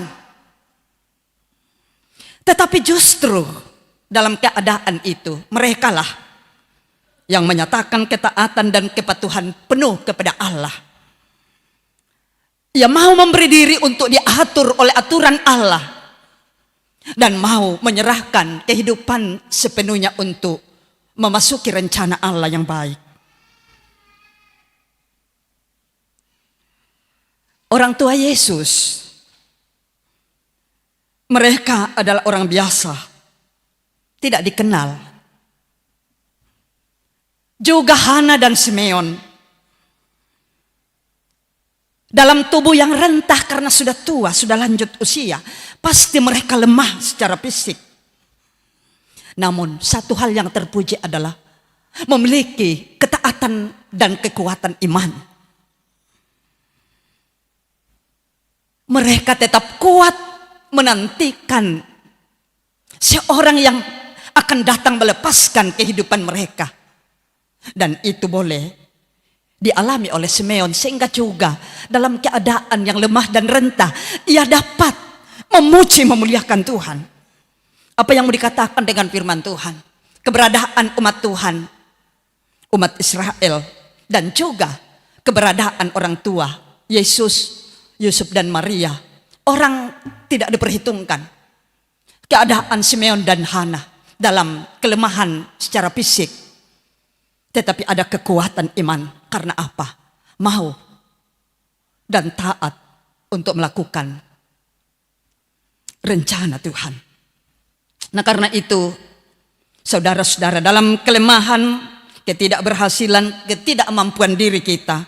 Tetapi justru dalam keadaan itu, merekalah yang menyatakan ketaatan dan kepatuhan penuh kepada Allah. Ia mau memberi diri untuk diatur oleh aturan Allah, dan mau menyerahkan kehidupan sepenuhnya untuk memasuki rencana Allah yang baik. Orang tua Yesus, mereka adalah orang biasa, tidak dikenal. Juga Hana dan Simeon, dalam tubuh yang rentah karena sudah tua, sudah lanjut usia, pasti mereka lemah secara fisik. Namun satu hal yang terpuji adalah memiliki ketaatan dan kekuatan iman. Mereka tetap kuat menantikan seorang yang akan datang melepaskan kehidupan mereka. Dan itu boleh dialami oleh Simeon, sehingga juga dalam keadaan yang lemah dan rentah ia dapat memuji memuliakan Tuhan. Apa yang mau dikatakan dengan firman Tuhan? Keberadaan umat Tuhan, umat Israel, dan juga keberadaan orang tua Yesus, Yusuf dan Maria, orang tidak diperhitungkan. Keadaan Simeon dan Hana dalam kelemahan secara fisik, tetapi ada kekuatan iman. Karena apa? Mau dan taat untuk melakukan rencana Tuhan. Nah, karena itu, saudara-saudara, dalam kelemahan, ketidakberhasilan, ketidakmampuan diri kita,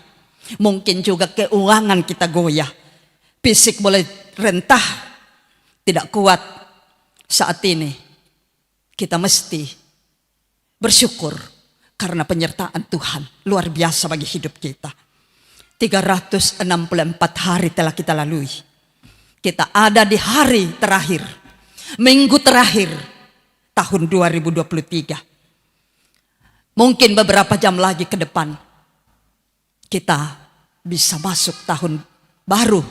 mungkin juga keuangan kita goyah, fisik boleh rentah, tidak kuat. Saat ini kita mesti bersyukur karena penyertaan Tuhan luar biasa bagi hidup kita. 364 hari telah kita lalui. Kita ada di hari terakhir, minggu terakhir tahun 2023. Mungkin beberapa jam lagi ke depan kita bisa masuk tahun baru,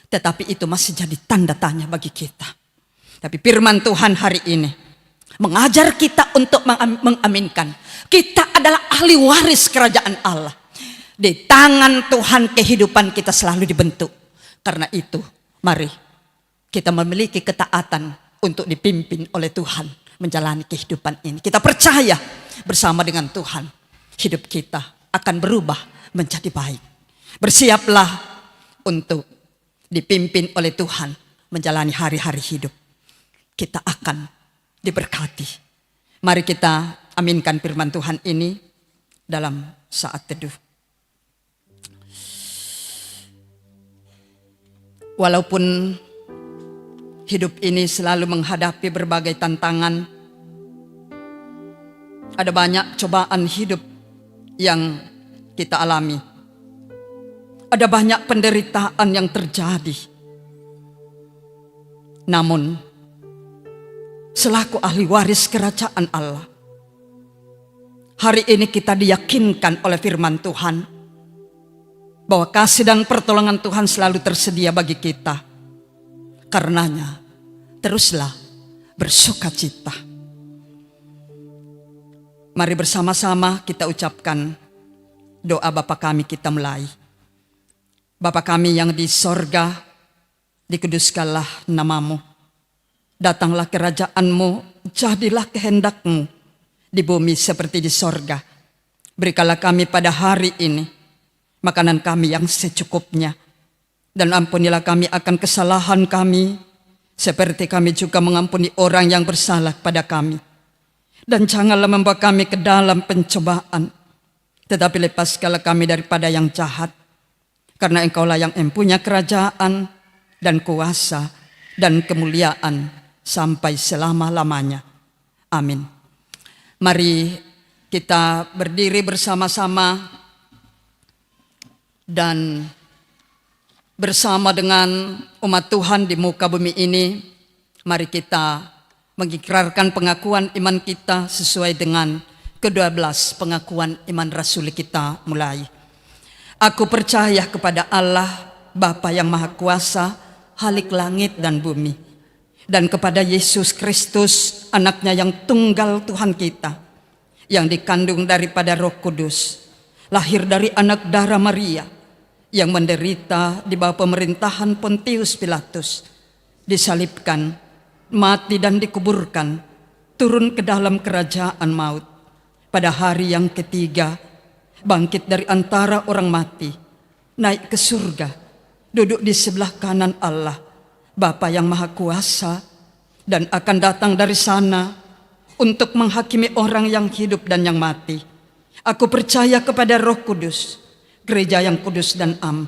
tetapi itu masih jadi tanda tanya bagi kita. Tapi firman Tuhan hari ini mengajar kita untuk mengaminkan kita adalah ahli waris kerajaan Allah. Di tangan Tuhan kehidupan kita selalu dibentuk. Karena itu, mari kita memiliki ketaatan untuk dipimpin oleh Tuhan menjalani kehidupan ini. Kita percaya bersama dengan Tuhan, hidup kita akan berubah menjadi baik. Bersiaplah untuk dipimpin oleh Tuhan menjalani hari-hari hidup. Kita akan diberkati. Mari kita aminkan firman Tuhan ini dalam saat teduh. Walaupun hidup ini selalu menghadapi berbagai tantangan, ada banyak cobaan hidup yang kita alami. Ada banyak penderitaan yang terjadi. Namun, selaku ahli waris kerajaan Allah, hari ini kita diyakinkan oleh firman Tuhan bahwa kasih dan pertolongan Tuhan selalu tersedia bagi kita. Karenanya, teruslah bersukacita. Mari bersama-sama kita ucapkan doa Bapa kami, kita mulai. Bapa kami yang di sorga, dikuduskanlah namamu. Datanglah kerajaanmu, jadilah kehendakmu di bumi seperti di sorga. Berikanlah kami pada hari ini makanan kami yang secukupnya. Dan ampunilah kami akan kesalahan kami, seperti kami juga mengampuni orang yang bersalah pada kami. Dan janganlah membawa kami ke dalam pencobaan, tetapi lepaskanlah kami daripada yang jahat. Karena Engkaulah yang mempunyai kerajaan dan kuasa dan kemuliaan sampai selama-lamanya. Amin. Mari kita berdiri bersama-sama dan bersama dengan umat Tuhan di muka bumi ini, mari kita mengikrarkan pengakuan iman kita sesuai dengan ke-12 pengakuan iman rasuli kita mulai. Aku percaya kepada Allah, Bapa yang Maha Kuasa, Khalik langit dan bumi, dan kepada Yesus Kristus, anaknya yang tunggal Tuhan kita, yang dikandung daripada Roh Kudus, lahir dari anak darah Maria, yang menderita di bawah pemerintahan Pontius Pilatus, disalibkan, mati dan dikuburkan, turun ke dalam kerajaan maut. Pada hari yang ketiga, bangkit dari antara orang mati, naik ke surga, duduk di sebelah kanan Allah, Bapa yang Maha Kuasa, dan akan datang dari sana untuk menghakimi orang yang hidup dan yang mati. Aku percaya kepada Roh Kudus, gereja yang kudus dan am,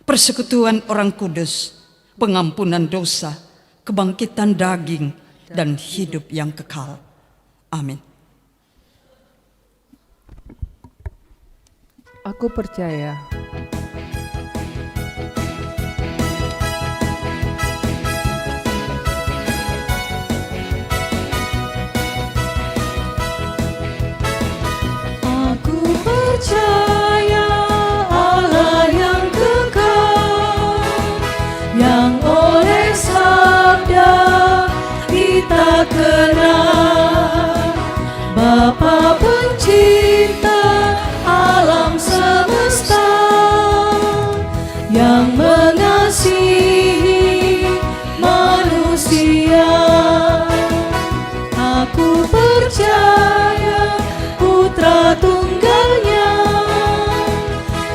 persekutuan orang kudus, pengampunan dosa, kebangkitan daging, dan hidup yang kekal. Amin. Aku percaya percaya Allah yang kekal, yang oleh sabda kita kenal, Bapa pencipta alam semesta, yang mengasihi manusia. Aku percaya Putra Tunggalnya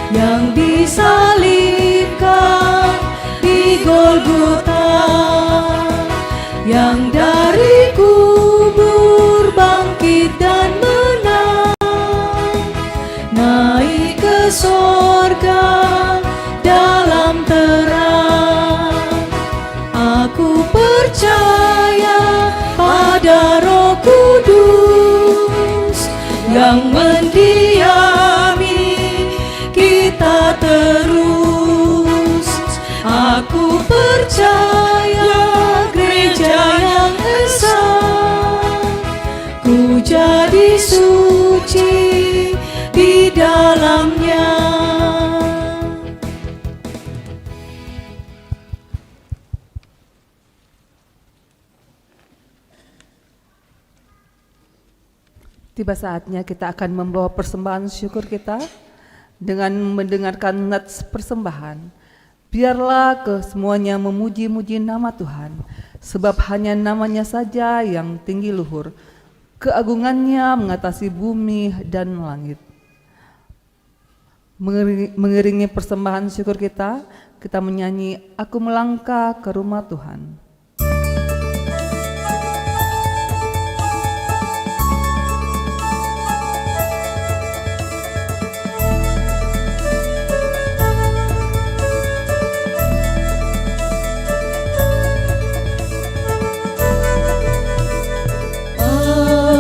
yang disalibkan di Golgota, yang dari kubur bangkit dan menang, naik ke sorga dalam terang. Aku percaya pada Roh Kudus yang mendiami kita terus. Aku percaya gereja yang esa, ku jadi suci di dalamnya. tiba saatnya kita akan membawa persembahan syukur kita dengan mendengarkan nats persembahan. Biarlah kesemuanya memuji-muji nama Tuhan, sebab hanya namanya saja yang tinggi luhur, keagungannya mengatasi bumi dan langit. Mengiringi persembahan syukur kita, kita menyanyi Aku Melangkah ke Rumah Tuhan.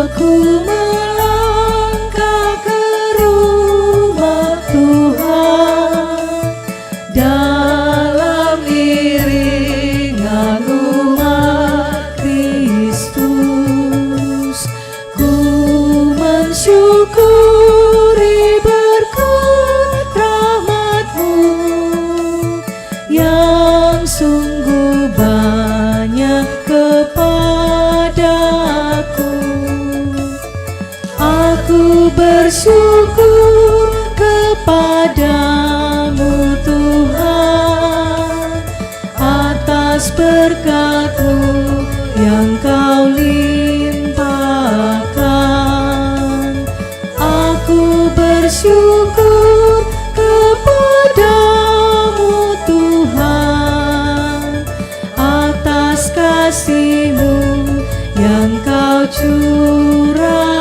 Aku melangkah ke rumah Tuhan dalam iringan atas berkat-Mu yang Kau limpahkan. Aku bersyukur kepadamu Tuhan atas kasih-Mu yang Kau curahkan.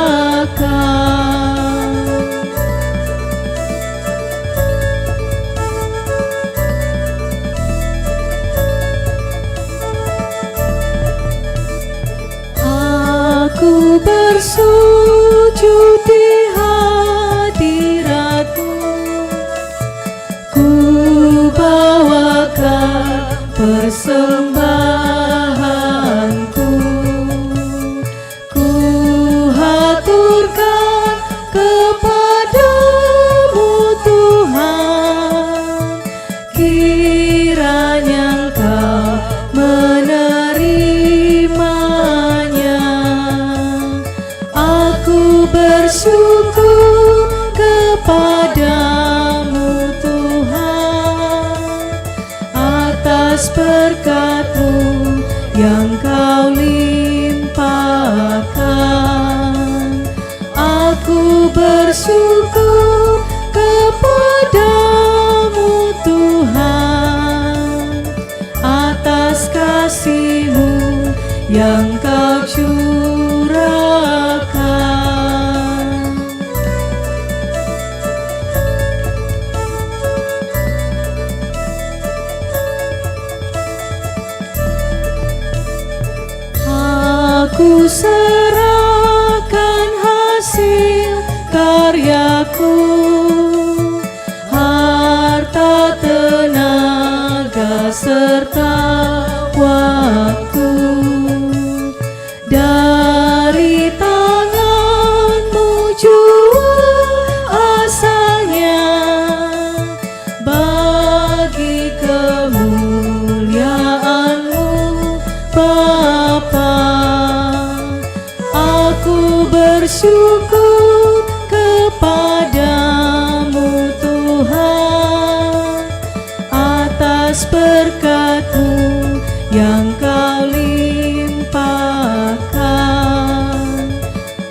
Aku bersujud di hadirat-Mu, ku bawakan persembahanku, ku haturkan kepadamu Tuhan, kiranya Engkau menerimanya. Aku bersyukur kepadamu Tuhan atas berkat-Mu yang Kau limpahkan. Aku bersyukur kepadamu Tuhan atas kasih-Mu yang Kau curahkan. Aku serahkan hasil karyaku, harta, tenaga, serta waktu dari tangan-Mu jua asalnya, bagi kemuliaan-Mu Bapa. Aku bersyukur kepadamu Tuhan atas berkat-Mu yang Kau limpahkan.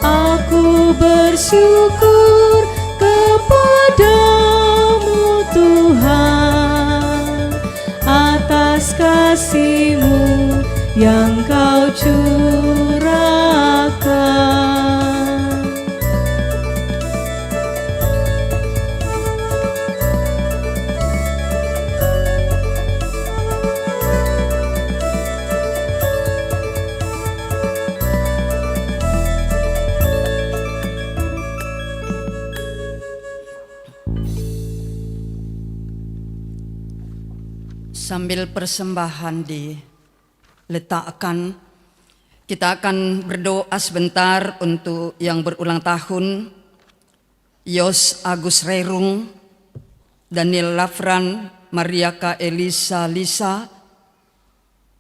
Aku bersyukur kepadamu Tuhan atas kasih-Mu yang Kau curahkan. Sambil persembahan diletakkan, kita akan berdoa sebentar untuk yang berulang tahun, Yos Agus Rerung, Daniel Lafran, Mariaka Elisa Lisa,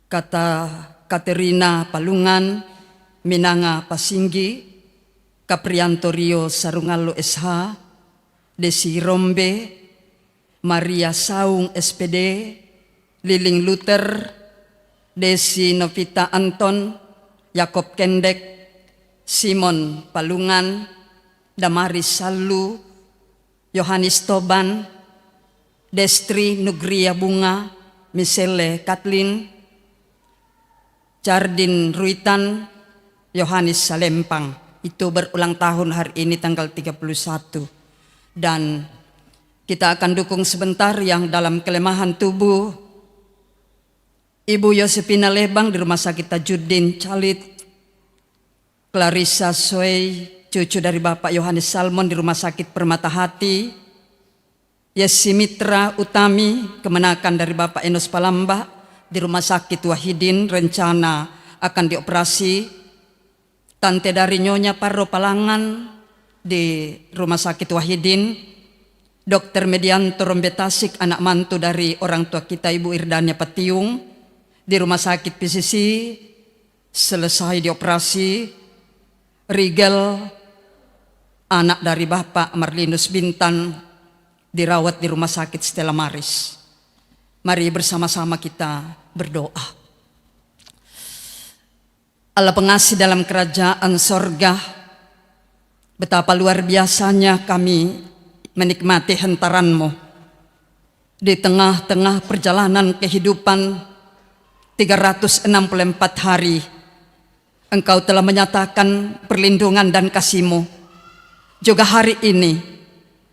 Kata Katerina Palungan, Minanga Pasinggi, Caprianto Rio Sarungalo SH, Desi Rombe, Maria Saung SPD, Liling Luther, Desi Novita Anton, Yakob Kendek, Simon Palungan, Damaris Salu, Yohanes Toban, Destri Nugria Bunga, Michelle Kathleen, Jardin Ruitan, Yohanes Salempang. Itu berulang tahun hari ini tanggal 31. Dan kita akan dukung sebentar yang dalam kelemahan tubuh, Ibu Yosepina Lebang di Rumah Sakit Tajuddin Calit, Clarissa Soei, cucu dari Bapak Yohanes Salmon di Rumah Sakit Permata Hati, Yesi Mitra Utami, kemenakan dari Bapak Enos Palamba di Rumah Sakit Wahidin, rencana akan dioperasi, Tante dari Nyonya Parro Palangan di Rumah Sakit Wahidin, Dr. Medianto Rombetasik, anak mantu dari orang tua kita Ibu Irdania Patiung, di Rumah Sakit PCC, selesai dioperasi. Rigel, anak dari Bapak Marlinus Bintan, dirawat di Rumah Sakit Stella Maris. Mari bersama-sama kita berdoa. Allah pengasih dalam kerajaan sorga, betapa luar biasanya kami menikmati hentaran-Mu. Di tengah-tengah perjalanan kehidupan 364 hari, Engkau telah menyatakan perlindungan dan kasih-Mu. Juga hari ini,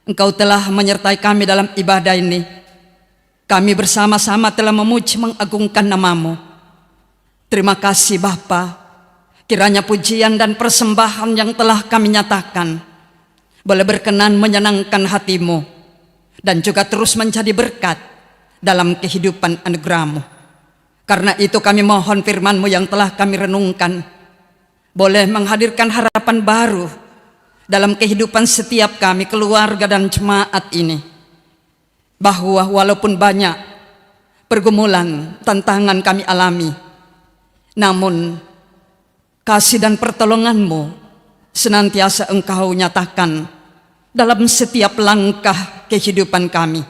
Engkau telah menyertai kami dalam ibadah ini. Kami bersama-sama telah memuji mengagungkan nama-Mu. Terima kasih Bapa. Kiranya pujian dan persembahan yang telah kami nyatakan boleh berkenan menyenangkan hati-Mu dan juga terus menjadi berkat dalam kehidupan anugerah-Mu. Karena itu kami mohon firman-Mu yang telah kami renungkan boleh menghadirkan harapan baru dalam kehidupan setiap kami, keluarga dan jemaat ini. Bahwa walaupun banyak pergumulan, tantangan kami alami, namun kasih dan pertolongan-Mu senantiasa Engkau nyatakan dalam setiap langkah kehidupan kami.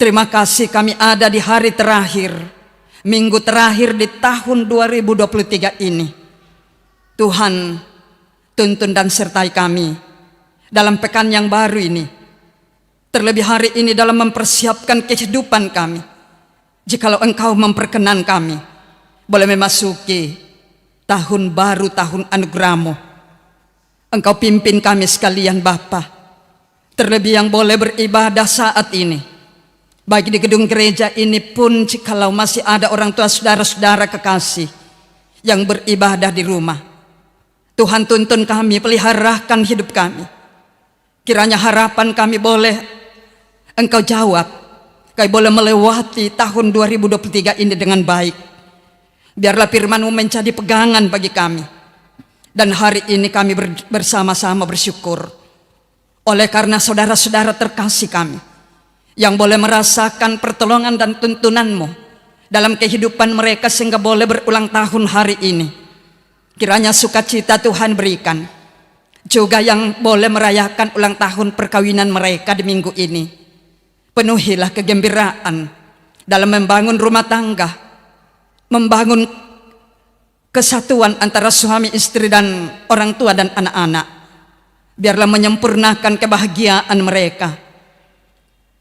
Terima kasih kami ada di hari terakhir, minggu terakhir di tahun 2023 ini. Tuhan, tuntun dan sertai kami dalam pekan yang baru ini. Terlebih hari ini dalam mempersiapkan kehidupan kami. Jikalau Engkau memperkenan kami, boleh memasuki tahun baru, tahun anugerah-Mu. Engkau pimpin kami sekalian Bapa. Terlebih yang boleh beribadah saat ini, baik di gedung gereja ini pun jikalau masih ada orang tua saudara-saudara kekasih yang beribadah di rumah. Tuhan tuntun kami, peliharakan hidup kami. Kiranya harapan kami boleh Engkau jawab. Kami boleh melewati tahun 2023 ini dengan baik. Biarlah firman-Mu menjadi pegangan bagi kami. Dan hari ini kami bersama-sama bersyukur oleh karena saudara-saudara terkasih kami yang boleh merasakan pertolongan dan tuntunan-Mu dalam kehidupan mereka sehingga boleh berulang tahun hari ini. Kiranya sukacita Tuhan berikan. Juga yang boleh merayakan ulang tahun perkawinan mereka di minggu ini. Penuhilah kegembiraan dalam membangun rumah tangga, membangun kesatuan antara suami istri dan orang tua dan anak-anak. Biarlah menyempurnakan kebahagiaan mereka.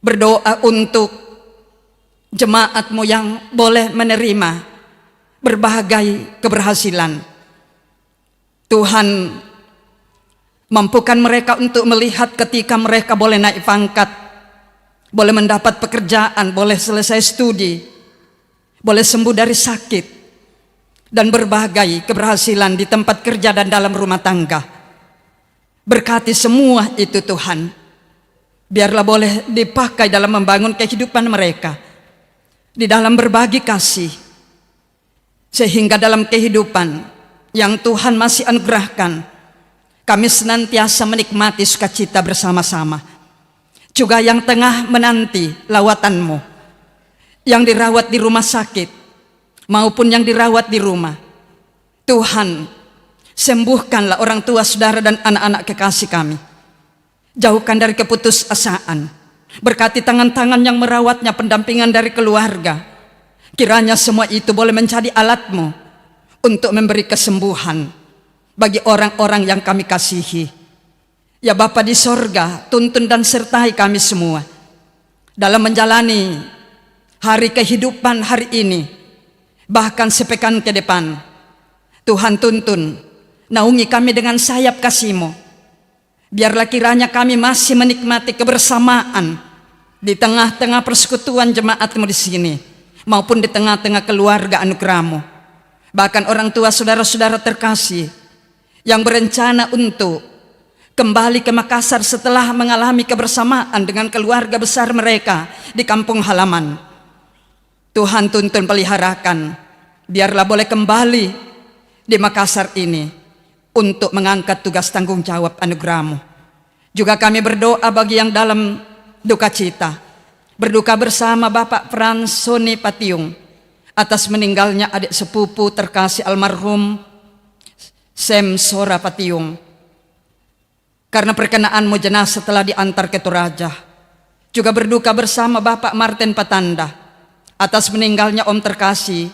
Berdoa untuk jemaat-Mu yang boleh menerima berbagai keberhasilan. Tuhan, mampukan mereka untuk melihat ketika mereka boleh naik pangkat, boleh mendapat pekerjaan, boleh selesai studi, boleh sembuh dari sakit, dan berbagai keberhasilan di tempat kerja dan dalam rumah tangga. Berkati semua itu Tuhan. Biarlah boleh dipakai dalam membangun kehidupan mereka, di dalam berbagi kasih, sehingga dalam kehidupan yang Tuhan masih anugerahkan, kami senantiasa menikmati sukacita bersama-sama. Juga yang tengah menanti lawatan-Mu, yang dirawat di rumah sakit maupun yang dirawat di rumah, Tuhan, sembuhkanlah orang tua, saudara dan anak-anak kekasih kami. Jauhkan dari keputusasaan. Berkati tangan-tangan yang merawatnya, pendampingan dari keluarga. Kiranya semua itu boleh menjadi alat-Mu untuk memberi kesembuhan bagi orang-orang yang kami kasihi. Ya Bapa di sorga, tuntun dan sertai kami semua dalam menjalani hari kehidupan hari ini, bahkan sepekan ke depan. Tuhan tuntun, naungi kami dengan sayap kasih-Mu. Biarlah kiranya kami masih menikmati kebersamaan di tengah-tengah persekutuan jemaat-Mu di sini, maupun di tengah-tengah keluarga anugerah-Mu. Bahkan orang tua saudara-saudara terkasih yang berencana untuk kembali ke Makassar setelah mengalami kebersamaan dengan keluarga besar mereka di kampung halaman. Tuhan tuntun, peliharakan, biarlah boleh kembali di Makassar ini untuk mengangkat tugas tanggung jawab anugerah-Mu. Juga kami berdoa bagi yang dalam duka cita, berduka bersama Bapak Frans Soni Patiung atas meninggalnya adik sepupu terkasih almarhum Sem Sora Patiung. Karena perkenaan-Mu jenazah telah diantar ke Toraja. Juga berduka bersama Bapak Martin Patanda atas meninggalnya Om terkasih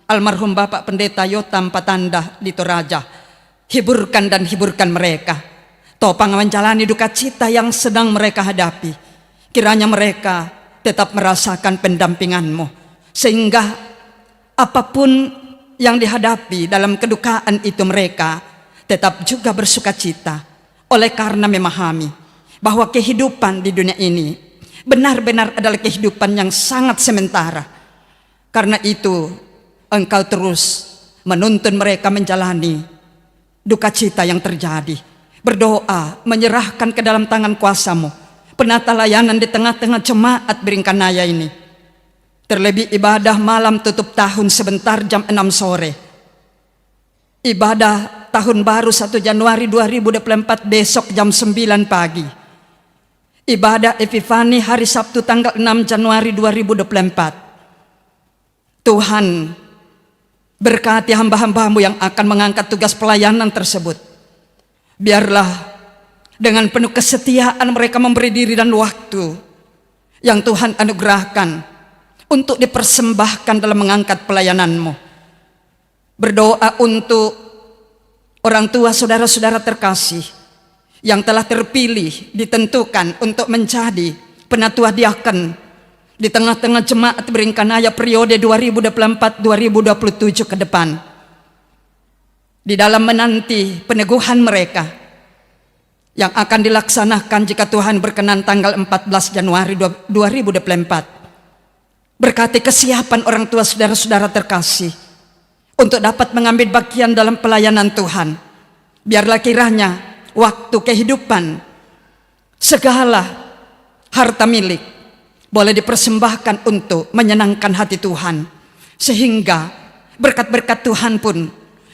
almarhum Bapak Pendeta Yotam Patanda di Toraja. Hiburkan dan hiburkan mereka. Topang menjalani duka cita yang sedang mereka hadapi. Kiranya mereka tetap merasakan pendampingan-Mu, sehingga apapun yang dihadapi dalam kedukaan itu mereka tetap juga bersuka cita, oleh karena memahami bahwa kehidupan di dunia ini benar-benar adalah kehidupan yang sangat sementara. Karena itu Engkau terus menuntun mereka menjalani duka cita yang terjadi. Berdoa, menyerahkan ke dalam tangan kuasa-Mu penata layanan di tengah-tengah jemaat Beringkanaya ini. Terlebih ibadah malam tutup tahun sebentar jam 6 sore. Ibadah tahun baru 1 Januari 2024 besok jam 9 pagi. Ibadah Epifani hari Sabtu tanggal 6 Januari 2024. Tuhan, berkati hamba-hamba-Mu yang akan mengangkat tugas pelayanan tersebut. Biarlah dengan penuh kesetiaan mereka memberi diri dan waktu yang Tuhan anugerahkan untuk dipersembahkan dalam mengangkat pelayanan-Mu. Berdoa untuk orang tua saudara-saudara terkasih yang telah terpilih, ditentukan untuk menjadi penatua diaken di tengah-tengah jemaat Beringkanaya periode 2024-2027 ke depan. Di dalam menanti peneguhan mereka yang akan dilaksanakan jika Tuhan berkenan tanggal 14 Januari 2024. Berkati kesiapan orang tua saudara-saudara terkasih untuk dapat mengambil bagian dalam pelayanan Tuhan. Biarlah kiranya waktu kehidupan, segala harta milik boleh dipersembahkan untuk menyenangkan hati Tuhan, sehingga berkat-berkat Tuhan pun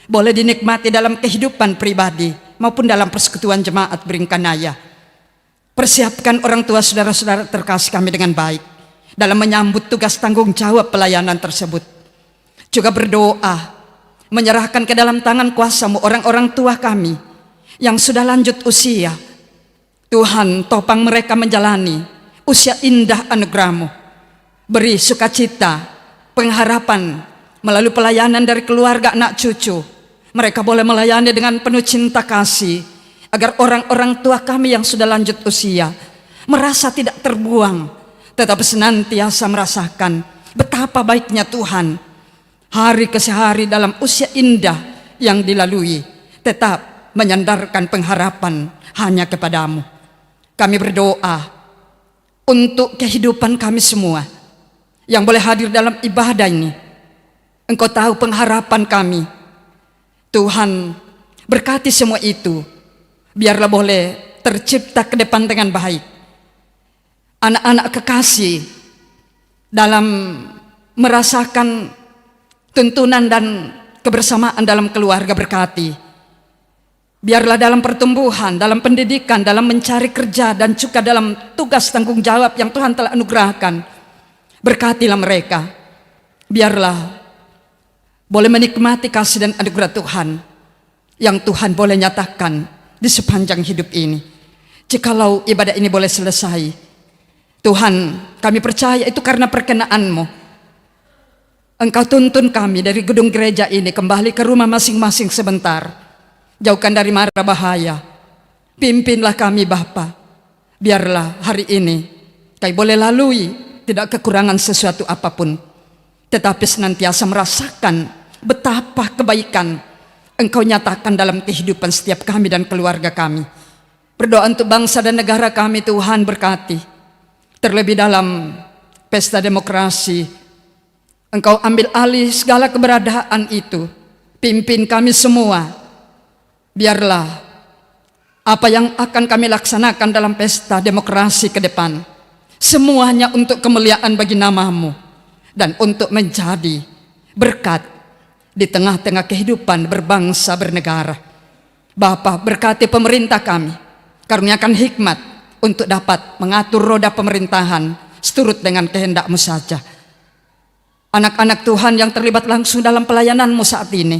boleh dinikmati dalam kehidupan pribadi maupun dalam persekutuan jemaat Beringkanaya. Persiapkan orang tua saudara-saudara terkasih kami dengan baik dalam menyambut tugas tanggung jawab pelayanan tersebut. Juga berdoa, menyerahkan ke dalam tangan kuasa-Mu orang-orang tua kami yang sudah lanjut usia. Tuhan, topang mereka menjalani usia indah anugerah-Mu. Beri sukacita, pengharapan melalui pelayanan dari keluarga anak cucu. Mereka boleh melayani dengan penuh cinta kasih, agar orang-orang tua kami yang sudah lanjut usia merasa tidak terbuang, tetapi senantiasa merasakan betapa baiknya Tuhan. Hari ke hari dalam usia indah yang dilalui, tetap menyandarkan pengharapan hanya kepadamu. Kami berdoa untuk kehidupan kami semua yang boleh hadir dalam ibadah ini. Engkau tahu pengharapan kami. Tuhan, berkati semua itu. Biarlah boleh tercipta ke depan dengan baik. Anak-anak kekasih dalam merasakan tuntunan dan kebersamaan dalam keluarga, berkati. Biarlah dalam pertumbuhan, dalam pendidikan, dalam mencari kerja, dan juga dalam tugas tanggung jawab yang Tuhan telah anugerahkan, berkatilah mereka. Biarlah boleh menikmati kasih dan anugerah Tuhan yang Tuhan boleh nyatakan di sepanjang hidup ini. Jikalau ibadah ini boleh selesai, Tuhan, kami percaya itu karena perkenan-Mu. Engkau tuntun kami dari gedung gereja ini kembali ke rumah masing-masing sebentar. Jauhkan dari mara bahaya. Pimpinlah kami Bapa. Biarlah hari ini kami boleh lalui tidak kekurangan sesuatu apapun, tetapi senantiasa merasakan betapa kebaikan Engkau nyatakan dalam kehidupan setiap kami dan keluarga kami. Berdoa untuk bangsa dan negara kami, Tuhan berkati. Terlebih dalam pesta demokrasi, Engkau ambil alih segala keberadaan itu. Pimpin kami semua. Biarlah apa yang akan kami laksanakan dalam pesta demokrasi ke depan, semuanya untuk kemuliaan bagi nama-Mu dan untuk menjadi berkat di tengah-tengah kehidupan berbangsa bernegara. Bapa, berkati pemerintah kami, karuniakan hikmat untuk dapat mengatur roda pemerintahan seturut dengan kehendak-Mu saja. Anak-anak Tuhan yang terlibat langsung dalam pelayanan-Mu saat ini,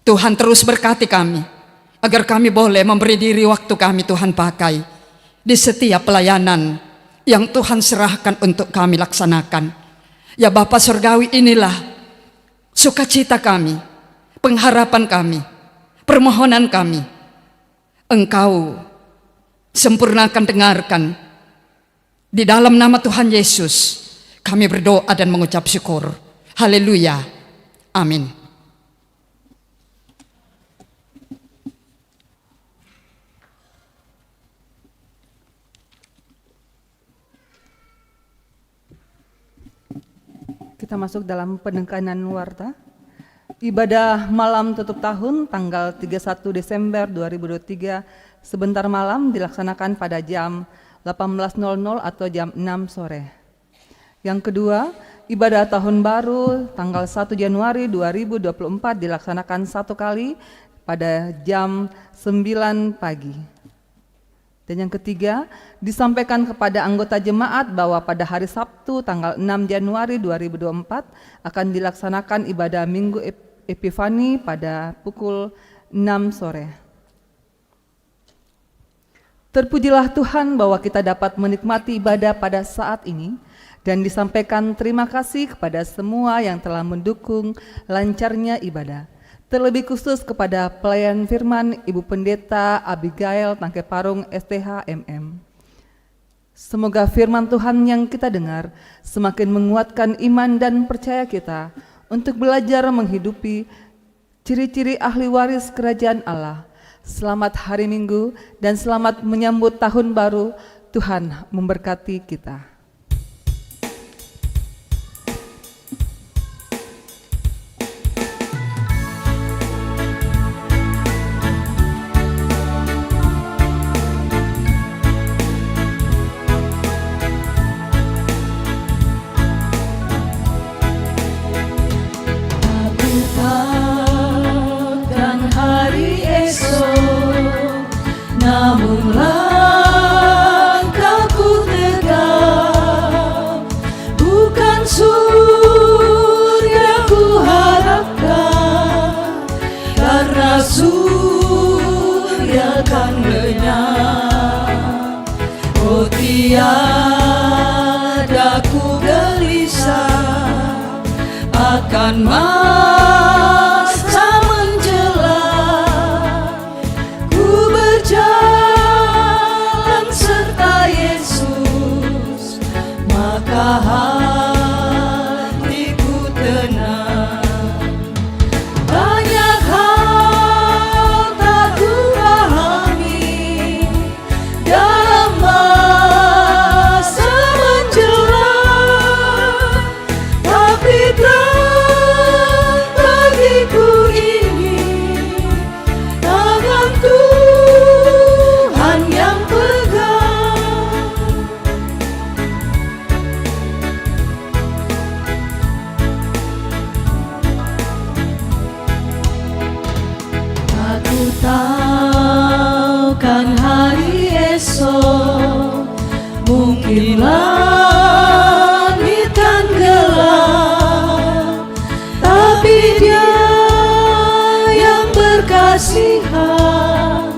Tuhan terus berkati kami, agar kami boleh memberi diri waktu kami Tuhan pakai di setiap pelayanan yang Tuhan serahkan untuk kami laksanakan. Ya Bapa Surgawi, inilah sukacita kami, pengharapan kami, permohonan kami. Engkau sempurnakan, dengarkan. Di dalam nama Tuhan Yesus kami berdoa dan mengucap syukur. Haleluya. Amin. Kita masuk dalam penekanan warta. Ibadah malam tutup tahun tanggal 31 Desember 2023 sebentar malam dilaksanakan pada jam 18.00 atau jam 6 sore. Yang kedua, ibadah tahun baru tanggal 1 Januari 2024 dilaksanakan satu kali pada jam 9 pagi. Dan yang ketiga, disampaikan kepada anggota jemaat bahwa pada hari Sabtu tanggal 6 Januari 2024 akan dilaksanakan ibadah Minggu Epifani pada pukul 6 sore. Terpujilah Tuhan bahwa kita dapat menikmati ibadah pada saat ini dan disampaikan terima kasih kepada semua yang telah mendukung lancarnya ibadah. Terlebih khusus kepada pelayan firman Ibu Pendeta Abigail Tangke Parung STH MM. Semoga firman Tuhan yang kita dengar semakin menguatkan iman dan percaya kita untuk belajar menghidupi ciri-ciri ahli waris kerajaan Allah. Selamat hari Minggu dan selamat menyambut tahun baru. Tuhan memberkati kita. Namun langkahku tegak, bukan surga ku harapkan, karena surga kan lenyap. Oh tiada ku gelisah akan masa menjelang, ku berjalan serta Yesus, maka hatiku tenang. Banyak hal tak ku pahami dalam masa menjelang, tapi terang bagiku ini tangan Tuhan yang pegang. Aku tahu kan hari esok mungkin langit kan gelap, tapi Dia yang berkasihan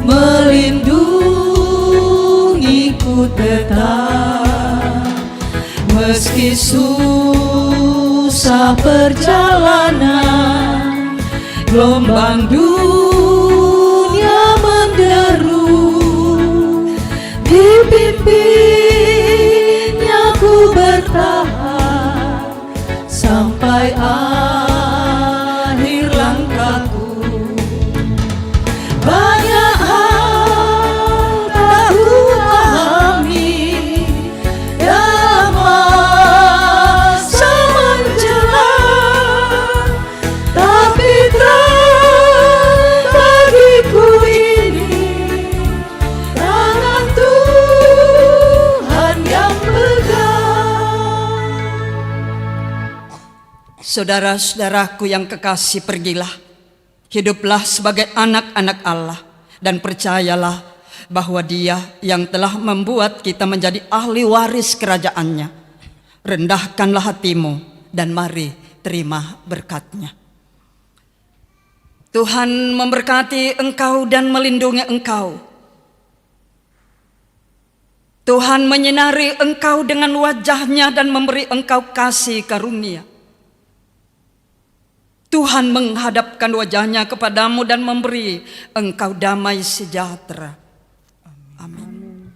melindungiku tetap. Meski susah perjalanan, gelombang dunia menderu, dipimpinnya ku bertahan sampai akhir langkahku. Banyak hal tak ku pahami dalam masa menjelang, tapi terang bagiku ini tangan Tuhan yang pegang. Saudara-saudaraku yang kekasih, pergilah, hiduplah sebagai anak-anak Allah, dan percayalah bahwa Dia yang telah membuat kita menjadi ahli waris kerajaannya. Rendahkanlah hatimu dan mari terima berkat-Nya. Tuhan memberkati engkau dan melindungi engkau. Tuhan menyinari engkau dengan wajah-Nya dan memberi engkau kasih karunia. Tuhan menghadapkan wajahnya kepadamu dan memberi engkau damai sejahtera. Amin.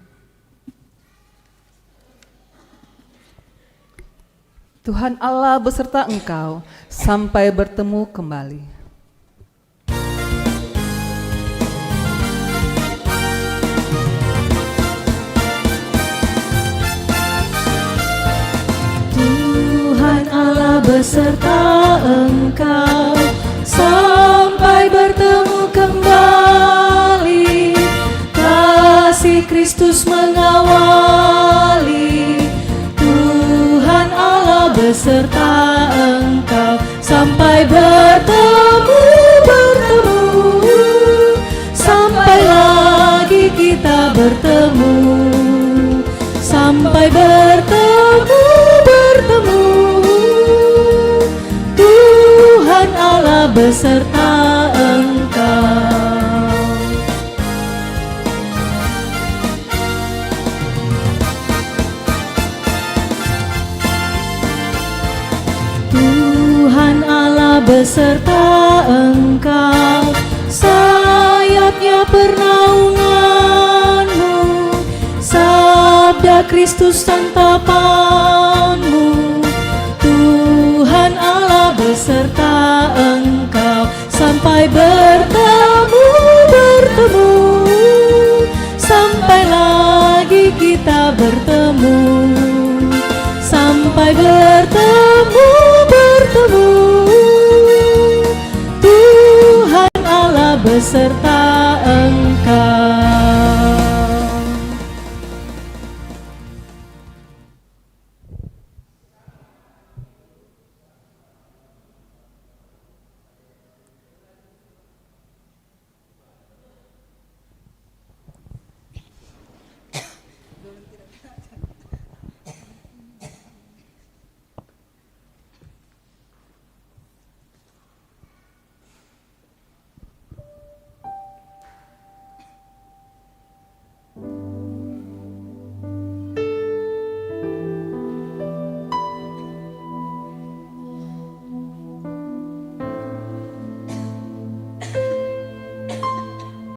Tuhan Allah beserta engkau sampai bertemu kembali. Tuhan Allah beserta engkau sampai bertemu kembali. Kasih Kristus mengawali. Tuhan Allah beserta engkau sampai bertemu, sampai lagi kita bertemu, sampai bertemu. Tuhan Allah beserta engkau. Tuhan Allah beserta engkau, sayapnya pernaunganmu, sabda Kristus santapanmu. Tuhan Allah beserta engkau sampai bertemu, sampai lagi kita bertemu, sampai bertemu. Tuhan Allah beserta engkau.